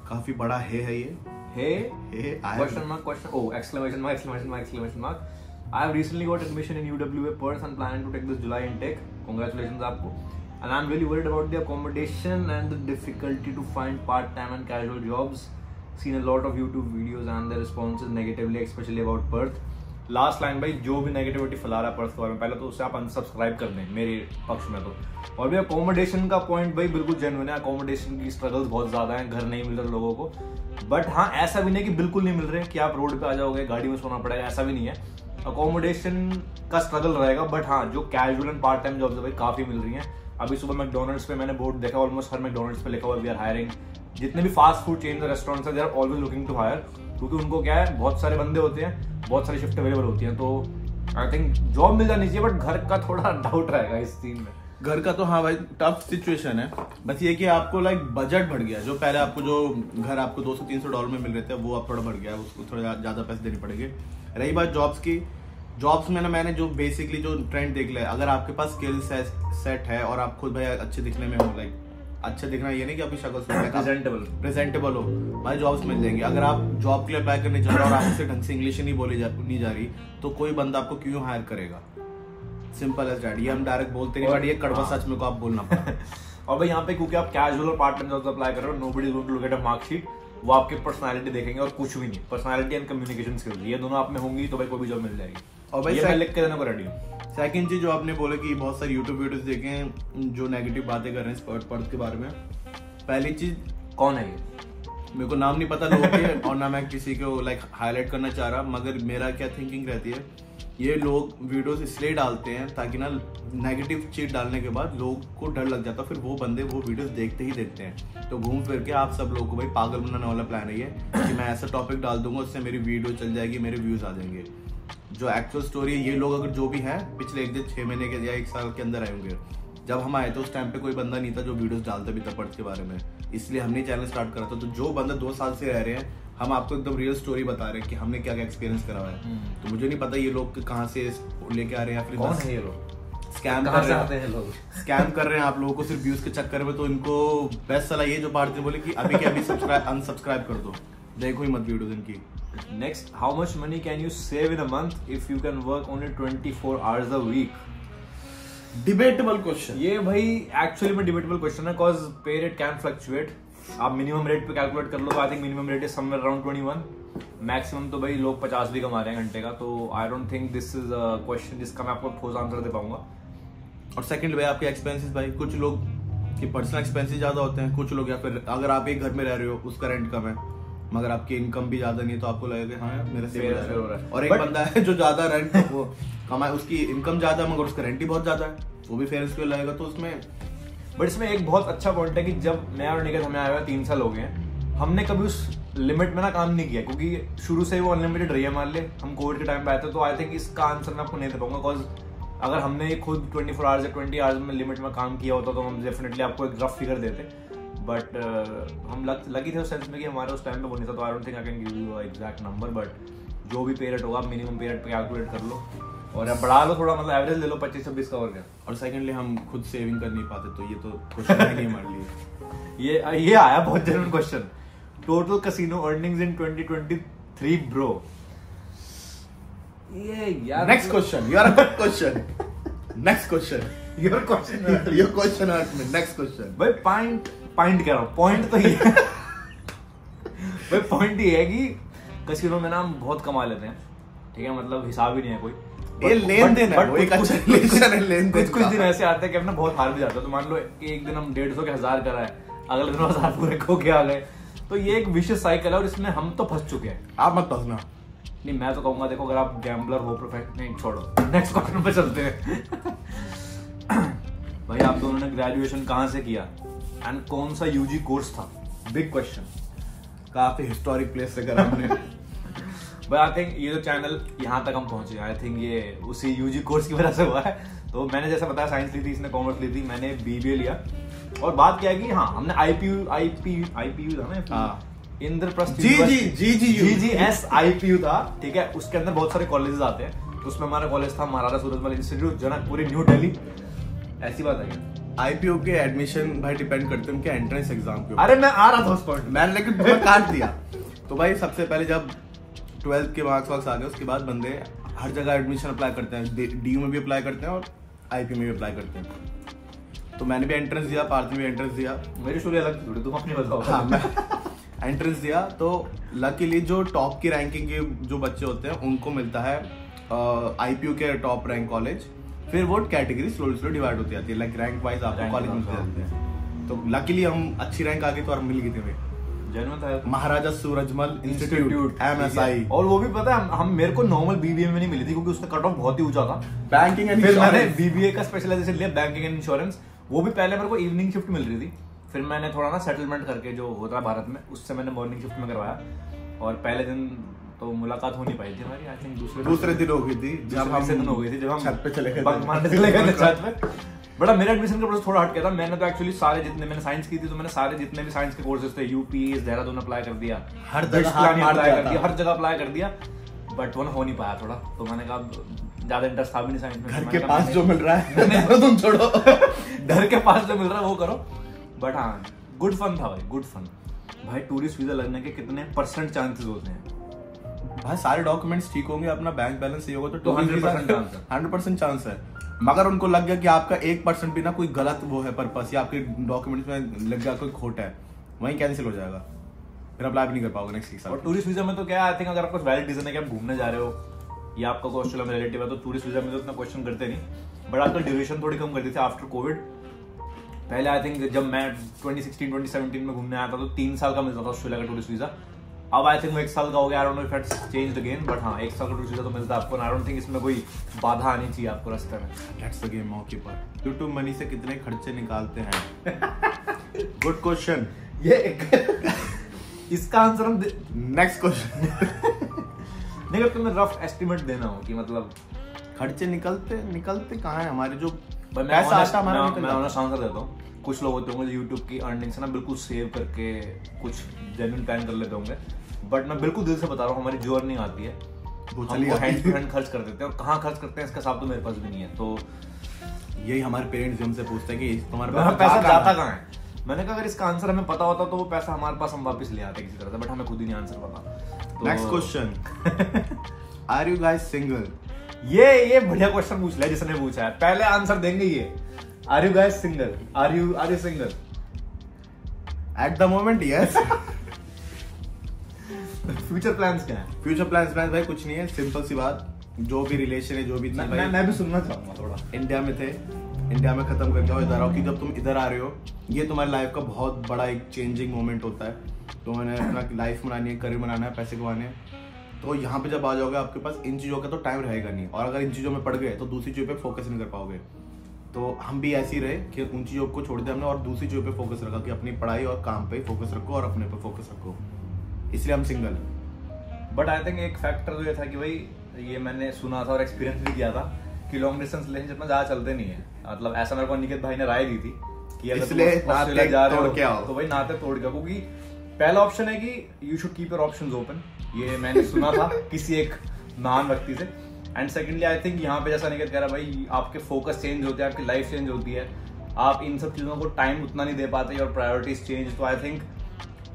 काफ़ी बड़ा है ये question mark exclamation mark. I have recently got admission in UWA Perth and planning to take this July intake. Congratulations आपको. And I'm really worried about the accommodation and the difficulty to find part-time and casual jobs. Seen a lot of YouTube videos and the responses negatively, especially about Perth. Last line भाई, जो भी negativity फैला रहा है Perth के बारे में, पहले तो उससे आप अनसब्सक्राइब कर दें मेरे पक्ष में तो। और भी अकोमोडेशन का पॉइंट भाई बिल्कुल जेन्युइन है, अकोमोडेशन की स्ट्रगल्स बहुत ज़्यादा हैं, घर नहीं मिल रहे लोगों को। बट हाँ ऐसा भी नहीं कि बिल्कुल नहीं मिल रहे कि आप रोड पे आ जाओगे गाड़ी में सोना पड़ेगा, ऐसा भी नहीं है। अकोमोडेशन का स्ट्रगल रहेगा, बट हाँ जो casual and part time jobs है भाई काफ़ी मिल रही हैं। अभी सुबह मैकडोनल्ड्स पे मैंने बोर्ड देखा, ऑलमोस्ट हर मैकडोनल्ड्स पे लिखा हुआ वी आर हायरिंग। जितने भी फास्ट फूड चेन्स और रेस्टोरेंट्स हैं they are always looking to hire, क्योंकि उनको क्या है बहुत सारे बंदे होते हैं, बहुत सारी शिफ्ट अवेलेबल होती हैं। तो आई थिंक जॉब मिल जानी चाहिए, बट घर का थोड़ा डाउट रहेगा इस चीज में। घर का तो हाँ भाई टफ सिचुएशन है, बस ये कि आपको लाइक बजट बढ़ गया। जो पहले आपको जो घर आपको $200-300 में मिल रहे थे वो अब थोड़ा बढ़ गया है, उसको थोड़ा ज़्यादा पैसे देने पड़ेंगे। रही बात जॉब्स की, जॉब्स में ना मैंने जो बेसिकली जो ट्रेंड देख लिया है, अगर आपके पास स्किल सेट है और आप खुद भाई अच्छे दिखने में हो, लाइक अच्छा दिखना ये नहीं कि आपकी शक्ल प्रेजेंटेबल हो, भाई जॉब्स मिल जाएंगे। अगर आप जॉब के लिए अप्लाई करने जा रहे हो और आपसे ढंग से इंग्लिश नहीं बोली नहीं जा रही, तो कोई बंदा आपको क्यों हायर करेगा? Simple as that. ये हम डायरेक्ट बोलते नहीं, बट ये कड़वा सच में को आप बोलना पड़ता है। और भाई यहाँ पे क्योंकि आप कैजुअल और पार्ट टाइम जॉब्स अप्लाई कर रहे हो, nobody is going to look at a marksheet, वो आपकी पर्सनालिटी देखेंगे और कुछ भी नहीं। पर्सनालिटी एंड कम्युनिकेशन स्किल्स ये दोनों आप में होंगी तो भाई कोई भी जॉब मिल जाएगी। और भाई मैं लिख के देने को रेडी हूँ। सेकंड चीज जो आपने बोला कि बहुत सारी यूट्यूब वीडियोस देखे हैं जो नेगेटिव बातें कर रहे हैं पर्थ के बारे में। पहली चीज, कौन है ये? मेरे को नाम नहीं पता लोगों के, और ना मैं किसी को लाइक हाईलाइट करना चाह रहा, मगर मेरा क्या थिंकिंग रहती है, ये लोग वीडियोस इसलिए डालते हैं ताकि ना नेगेटिव चीज डालने के बाद लोग को डर लग जाता, फिर वो बंदे वो वीडियोस देखते ही देखते हैं। तो घूम फिर के आप सब लोगों को भाई पागल बनाने वाला प्लान है ये कि मैं ऐसा टॉपिक डाल दूंगा, उससे मेरी वीडियो चल जाएगी, मेरे व्यूज आ जाएंगे। जो एक्चुअल स्टोरी है, ये लोग अगर जो भी है पिछले 1 महीने के या 1 साल के अंदर आए होंगे। जब हम आए तो उस टाइम पे कोई बंदा नहीं था जो वीडियोस डालता भी था पर्थ के बारे में, इसलिए हमने चैनल स्टार्ट करा था। तो जो बंदा 2 साल से रह रहे हैं, हम आपको एकदम रियल स्टोरी बता रहे हैं कि हमने क्या क्या एक्सपीरियंस करा है। तो मुझे नहीं पता ये लोग कहाँ से लेके आ रहे हैं, या फिर कौन है ये लोग, स्कैम कर रहे हैं लोग, स्कैम कर रहे हैं आप लोगों को सिर्फ व्यूज के चक्कर में। तो इनको बेस्ट सलाह ये जो भारतीय बोले कि अभी के अभी अनसब्सक्राइब कर दो, देखो ही मत वीडियोस इनकी। Next, how much money can you save in a month if you can work only 24 hours a week? Debatable question ये भाई एक्चुअली में डिबेटेबल क्वेश्चन है, cause pay rate can fluctuate. आप मिनिमम रेट पे calculate कर लो तो I think minimum rate is somewhere around 21, maximum तो भाई लोग 50 भी कमा रहे हैं घंटे का। तो I don't think this is a question जिसका मैं आपको ठोस आंसर दे पाऊंगा। और सेकंड भाई आपके एक्सपेंसेस, भाई कुछ लोग के पर्सनल एक्सपेंसेस ज्यादा होते हैं, कुछ लोग या फिर अगर आप एक घर में रह रहे हो उसका रेंट कम है मगर आपकी इनकम भी ज्यादा नहीं है, तो आपको लगेगा हाँ मेरा सेव हो रहा है। और एक बंदा है जो ज्यादा रेंट वो कमाए, उसकी इनकम ज्यादा है मगर उसका रेंट ही बहुत ज्यादा है, वो भी फेयर एंड स्क्वेयर लगेगा। तो उसमें बट इसमें एक बहुत अच्छा पॉइंट है कि जब मैं और निकेत हमें आया हुआ 3 साल हो गए हैं, हमने कभी उस लिमिट में ना काम नहीं किया, क्योंकि शुरू से ही वो अनलिमिटेड रही है मान ले। हम कोविड के टाइम पे आए थे, तो आई थिंक इसका आंसर मैं आपको नहीं दे पाऊंगा, बिकॉज अगर हमने खुद 24 आवर्स या 20 आवर्स में लिमिट में काम किया होता तो हम डेफिनेटली आपको एक रफ फिगर देते। बट हम लगी थे उस सेंस में कि हमारे उस टाइम पे वो नहीं था, तो I don't think I can give you exact number. But जो भी पे रेट होगा मिनिमम पे रेट पे कैलकुलेट कर लो और अब बढ़ा लो थोड़ा, मतलब एवरेज ले लो 25-26 का। और क्या, और सेकंडली हम खुद सेविंग कर नहीं पाते, तो ये तो क्वेश्चन ही नहीं हमारे लिए। ये आया बहुत genuine question. Total casino earnings in 2023 bro. ये यार next question, your good question, next question, your question, your question hurt me, next question. भाई पॉइंट कह रहा हूँ, पॉइंट तो ये है भाई पॉइंट ये है कि कैसीनो में ना हम बहुत कमा लेते हैं, ठीक है, मतलब हिसाब ही नहीं है कोई, ये लेन देन है, वो एक अच्छा रिलेशन है लेन देन। कुछ दिन ऐसे आते हैं कि हम ना बहुत हार भी जाते हैं, तो मान लो कि एक दिन हम 150 के 1000 करा है, अगले दिन 1000 पूरे खो के आ गए, तो ये एक विशियस साइकिल है और इसमें हम तो फंस चुके हैं। आप मत फंसना। नहीं मैं तो कहूंगा, देखो अगर आप गैम्बलर हो प्रोफेशनल, नहीं छोड़ो, नेक्स्ट क्वेश्चन पे चलते हैं भाई आप दोनों ने ग्रेजुएशन कहाँ से किया एंड कौन सा यूजी कोर्स था? Big question. काफी हिस्टोरिक प्लेस से करा हमने। बट आई थिंक ये जो चैनल यहाँ तक हम पहुंचे, आई थिंक ये उसी यूजी कोर्स की वजह से हुआ है। तो मैंने जैसे बताया साइंस ली थी, इसने कॉमर्स ली थी, मैंने बीबीए लिया। और बात क्या है कि हाँ हमने आईपीयू था ना, इंद्रप्रस्थ GGS IPU था, ठीक है। उसके अंदर बहुत सारे कॉलेजेस आते हैं, तो उसमें हमारा कॉलेज था महाराजा सूरजमल इंस्टीट्यूट, जनकपुरी, न्यू दिल्ली। ऐसी बात है आईपीओ के एडमिशन भाई डिपेंड करते हैं उनके एंट्रेंस एग्जाम के ऊपर। अरे मैं आ रहा था उस पॉइंट, मैंने लेकिन बहुत काट दिया। तो भाई सबसे पहले जब 12th के मार्क्स आ गए, उसके बाद बंदे हर जगह एडमिशन अप्लाई करते हैं, डीयू में भी अप्लाई करते हैं और आईपीओ में भी अप्लाई करते हैं। तो मैंने भी एंट्रेंस दिया, पार्थ ने भी एंट्रेंस दिया। मेरी स्टोरी अलग थोड़ी, तुम अपनी बताओ। हाँ, मैं एंट्रेंस दिया तो लकीली जो टॉप की रैंकिंग के जो बच्चे होते हैं उनको मिलता है आईपीयू के टॉप रैंक कॉलेज। फिर वो कैटेगरी स्लो डिवाइड होती जाती है, लाइक रैंक वाइज आपको कॉलेज मिलते जाते हैं। तो लकीली हम अच्छी रैंक आ गई तो और मिल गई थी हमें महाराजा सूरजमल इंस्टीट्यूट MSI। और वो भी पता है हम मेरे को नॉर्मल बीबीए में नहीं मिली थी, क्योंकि उसका कट ऑफ बहुत ही ऊंचा था। बैंकिंग एंड फिर मैंने बीबीए का स्पेशलाइजेशन लिया, बैंकिंग एंड इंश्योरेंस। वो भी पहले मेरे को इवनिंग शिफ्ट मिल रही थी, फिर मैंने थोड़ा ना सेटलमेंट करके जो होता है भारत में, उससे मैंने मॉर्निंग शिफ्ट में करवाया। और पहले दिन तो मुलाकात हो नहीं पाई थी हमारी, आई थिंक दूसरे दिन हो गई थी, जब हम हो गई थी, जब हम छत पे चले गए, बंक मारने चले गए छत पे। बड़ा मेरा एडमिशन का प्रोसेस थोड़ा हट गया था। मैंने तो एक्चुअली सारे जितने, मैंने साइंस की थी, तो मैंने सारे जितने भी साइंस के कोर्सेज थे, यूपी देहरादून अप्लाई कर दिया, हर जगह हर जगह अप्लाई कर दिया, बट वो हो नहीं पाया थोड़ा। तो मैंने कहा ज्यादा इंटरेस्ट था भी नहीं साइंस में। घर के पास जो मिल रहा है तुम छोड़ो, घर के पास जो मिल रहा है वो करो। बट हाँ गुड फन था भाई, गुड फन। भाई टूरिस्ट वीजा लगने के कितने % चांसेस होते हैं? भाई सारे डॉक्यूमेंट्स ठीक होंगे, अपना बैंक बैलेंस सही होगा तो 100% चांस है। मगर उनको लग गया कि आपका 1% भी ना कोई गलत वो है पर्पस, या आपके डॉक्यूमेंट्स में लग गया कोई खोट है, वहीं कैंसिल हो जाएगा, फिर अप्लाई भी नहीं कर पाओगे नेक्स्ट साल। और टूरिस्ट वीजा में तो क्या, आई थिंक अगर आपको वैलिड रीजन है कि आप घूमने जा रहे हो या आपका कोई ऑस्ट्रेलिया में रिलेटिव है, तो टूरिस्ट वीजा में तो इतना क्वेश्चन करते नहीं। बट आजकल ड्यूरेशन थोड़ी कम कर दी थी आफ्टर कोविड। पहले आई थिंक जब मैं 2016-2017 में घूमने आया था तो 3 साल का मिलता था ऑस्ट्रेलिया का टूरिस्ट वीजा। अब आई थिंक वो 1 साल का हो गया। I don't know if it's changed again, but हाँ 1 साल का टूरिस्ट वीजा तो मिलता है आपको। आई डोंट थिंक इसमें कोई बाधा आनी चाहिए आपको रास्ते में। दैट्स द गेम मौके पर। यूट्यूब मनी से कितने खर्चे निकालते हैं? Good question. ये इसका आंसर हम नेक्स्ट क्वेश्चन। नहीं, अगर तुम्हें रफ एस्टिमेट देना हो कि मतलब खर्चे निकलते कहाँ है हमारे, जो पैसा आता हमारा मैं ऑनेस्ट आंसर देता हूँ। कुछ लोग होते होंगे जो यूट्यूब की अर्निंग से ना बिल्कुल सेव करके कुछ जेन्युइन प्लान कर लेते होंगे, बट मैं बिल्कुल दिल से बता रहा हूँ, हमारी जो अर्निंग आती है हम हैंड टू हैंड खर्च कर देते हैं, और कहाँ खर्च करते हैं इसका हिसाब तो मेरे पास भी नहीं है। तो यही हमारे पेरेंट्स हमसे पूछते हैं कि तुम्हारे पैसा जाता कहाँ है। मैंने कहा अगर इसका आंसर हमें पता होता तो वो पैसा हमारे पास हम वापस ले आते किसी तरह से, बट हमें खुद ही नहीं आंसर पता। Next question, are you guys single? ये बढ़िया क्वेश्चन पूछ लिया जिसने पूछा है। पहले आंसर देंगे ये, are you guys single? Are you single? At the moment yes. Future plans क्या है? फ्यूचर प्लान्स भाई कुछ नहीं है, सिंपल सी बात, जो भी रिलेशन है, जो भी मैं भी सुनना चाहूंगा थोड़ा। इंडिया में थे, इंडिया में खत्म करके आओ, इधर आओ, कि जब तुम इधर आ रहे हो ये तुम्हारी लाइफ का बहुत बड़ा एक चेंजिंग मोमेंट होता है। तो मैंने अपना लाइफ बनानी है, करियर बनाना है, पैसे कमाने हैं, तो यहाँ पे जब आ जाओगे आपके पास इन चीज़ों का तो टाइम रहेगा नहीं, और अगर इन चीज़ों में पड़ गए तो दूसरी चीज़ों पे फोकस नहीं कर पाओगे। तो हम भी ऐसे ही रहे कि उन चीज़ों को छोड़ दिया हमने और दूसरी चीज़ों पे फोकस रखा कि अपनी पढ़ाई और काम पे फोकस रखो और अपने पे फोकस रखो, इसलिए हम सिंगल। बट आई थिंक एक फैक्टर तो ये था कि भाई ये मैंने सुना था और एक्सपीरियंस भी किया था कि लॉन्ग डिस्टेंस रिलेशनशिप में ज़्यादा चलते नहीं है। मतलब ऐसा मेरे को निकेत भाई ने राय दी थी कि अगर तुम ऑस्ट्रेलिया जा रहे हो तो भाई नाते तोड़ के, क्योंकि पहला ऑप्शन है कि you should keep your options open, ये मैंने सुना था किसी एक महान व्यक्ति से। एंड सेकेंडली आई थिंक यहाँ पे जैसा निकेत कह रहा भाई आपके फोकस चेंज होते हैं, आपकी लाइफ चेंज होती है, आप इन सब चीज़ों को टाइम उतना नहीं दे पाते और प्रायोरिटीज चेंज। तो आई थिंक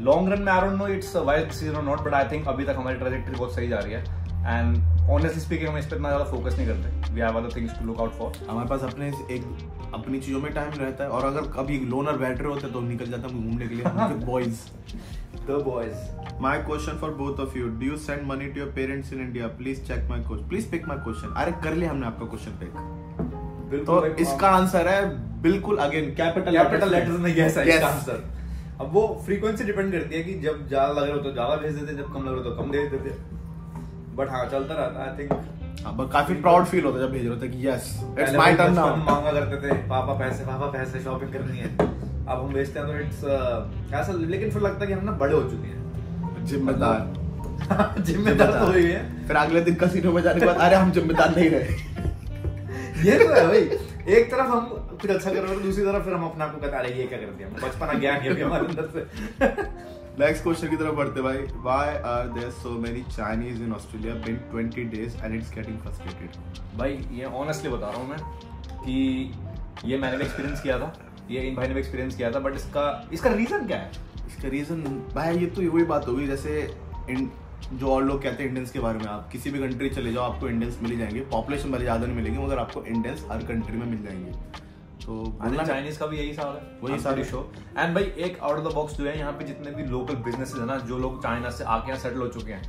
लॉन्ग रन में I don't know it's wise decision और नॉट, बट आई थिंक अभी तक हमारी ट्रैजेक्टरी बहुत सही जा रही है एंड ऑनेस्टली स्पीकिंग हम इस पर इतना ज्यादा फोकस नहीं करते. We have other things to look out for. हमारे पास अपनी चीजों में टाइम रहता है और अगर कभी लोनर बैठ रहे होते तो निकल जाता हम घूमने के लिए boys. The boys. My question for both of you. Do you send money to your parents in India? Please check my question. Please pick my question. अरे कर लिया हमने आपका क्वेश्चन पिक. तो इसका आंसर है बिल्कुल अगेन कैपिटल लेटर्स में यस है इसका आंसर. अब वो फ्रीक्वेंसी डिपेंड करती है कि जब ज्यादा लग रहे हो तो ज्यादा भेज देते, जब कम लग रहे हो तो कम भेज देते. बट हाँ चलता रहता है. आई थिंक काफी प्राउड फील होता है जब भेज रहे होते कि yes it's my turn now. मांगा करते थे पापा पैसे शॉपिंग करनी है. अब हम बेचते हैं तो इट्स ऐसा, लेकिन फिर लगता है कि हम ना बड़े हो चुके हैं, जिम्मेदार तो हुई है. फिर अगले दिन कसीनो में जाने के बाद अरे हम जिम्मेदार नहीं रहे. ये तो है भाई. एक तरफ हम कुछ अच्छा कर रहे हैं, दूसरी तरफ फिर हम अपने आप को कहते हैं ये क्या कर दिया. बचपना ज्ञान है हमारे अंदर से. नेक्स्ट क्वेश्चन की तरफ बढ़ते भाई. Why are there so many Chinese in Australia been 20 days and it's getting frustrated. भाई ये ऑनेस्टली बता रहा हूँ मैं कि ये मैंने भी एक्सपीरियंस किया था, ये इन भाई ने भी एक्सपीरियंस किया था, बट इसका रीजन क्या है? इसका रीजन भाई ये तो वही बात होगी जैसे जो और लोग कहते हैं इंडियंस के बारे में. आप किसी भी कंट्री चले जाओ आपको इंडियंस मिल जाएंगे. पॉपुलेशन भले ज्यादा नहीं मिलेगी मगर आपको इंडियंस हर कंट्री में मिल जाएंगे. तो चाइनीज का भी यही हिसाब है, वही सारी शो. एंड भाई एक आउट ऑफ द बॉक्स जो है यहाँ पे जितने भी लोकल बिजनेसेस है ना, जो लोग चाइना से आके यहाँ सेटल हो चुके हैं,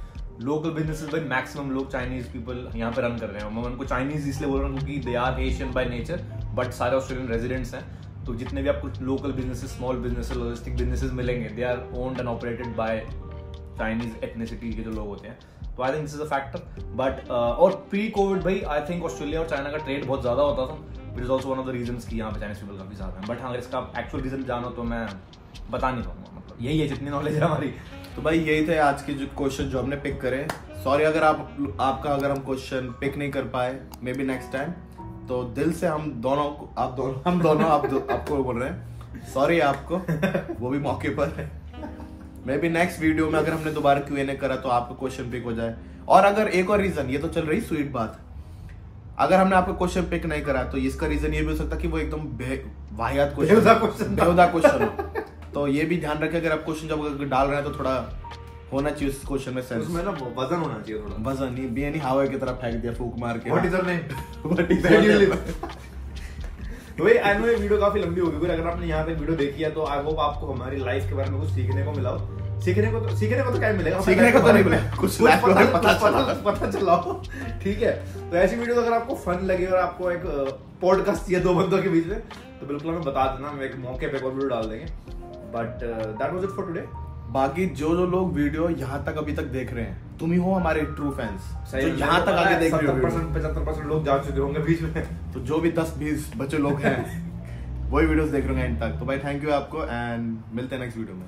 लोकल बिजनेसेस भाई मैक्सिमम लोग चाइनीज पीपल यहाँ पे रन कर रहे हैं. मैं उनको चाइनीज इसलिए बोल रहा हूँ क्योंकि they are Asian by nature but सारे ऑस्ट्रेलियन रेजिडेंट्स हैं. तो जितने भी आपको local businesses, small businesses, logistic businesses मिलेंगे, they are owned and operated by Chinese ethnicity के जो लोग होते हैं. तो I think this is a factor. But और प्री कोविड भाई आई थिंक ऑस्ट्रेलिया और चाइना का ट्रेड बहुत ज्यादा होता था, which is also one of the reasons कि यहाँ पे चाइनीज पीपल काफी ज्यादा है. बट हाँ अगर इसका एक्चुअल रीजन जानो तो मैं बता नहीं पाऊंगा. मतलब यही है जितनी नॉलेज है हमारी. तो भाई यही थे आज के जो क्वेश्चन जो हमने पिक करे. सॉरी अगर आपका अगर हम क्वेश्चन पिक नहीं कर पाए, मे बी नेक्स्ट टाइम. तो दिल से हम दोनों आपको बोल रहे हैं सॉरी आपको, वो भी मौके पर. मे बी नेक्स्ट वीडियो में अगर हमने दोबारा Q&A करा तो आपका क्वेश्चन पिक हो जाए. और अगर एक और रीजन, ये तो चल रही स्वीट बात, अगर हमने आपका क्वेश्चन पिक नहीं करा तो इसका रीजन ये भी हो सकता कि वो एकदम वाहियात क्वेश्चन हो. तो ये भी ध्यान रखें अगर आप क्वेश्चन जब डाल रहे हैं तो थोड़ा होना चाहिए उस क्वेश्चन में सेंस. उसमें ना वजन होना चाहिए थोड़ा. वजन नहीं हवा की तरफ फेंक दिया फूक मार के. What is your name? वही आई नो ये वीडियो काफी लंबी हो गई. अगर आपने यहाँ तक वीडियो देखी है तो आई होप आपको हमारी लाइफ के बारे में कुछ सीखने को मिला हो. सीखने को तो क्या मिलेगा, सीखने को तो नहीं मिलेगा, कुछ पता चला हो. ठीक है, तो ऐसी वीडियो अगर आपको फन लगे और आपको एक पॉडकास्ट चाहिए दो बंदों के बीच में तो बिल्कुल हमें बता देना. हम एक मौके पे और वीडियो डाल देंगे. But that was it for today. बाकी जो लोग वीडियो यहाँ तक अभी तक देख रहे हैं, तुम ही हो हमारे ट्रू फैंस. जो यहाँ तक आगे देख रहे हो, 75% लोग जा चुके होंगे बीच में. तो जो भी 10-20 बच्चे लोग हैं वही वीडियोस देख रहे हैं एंड तक. तो भाई थैंक यू आपको एंड मिलते हैं नेक्स्ट वीडियो में.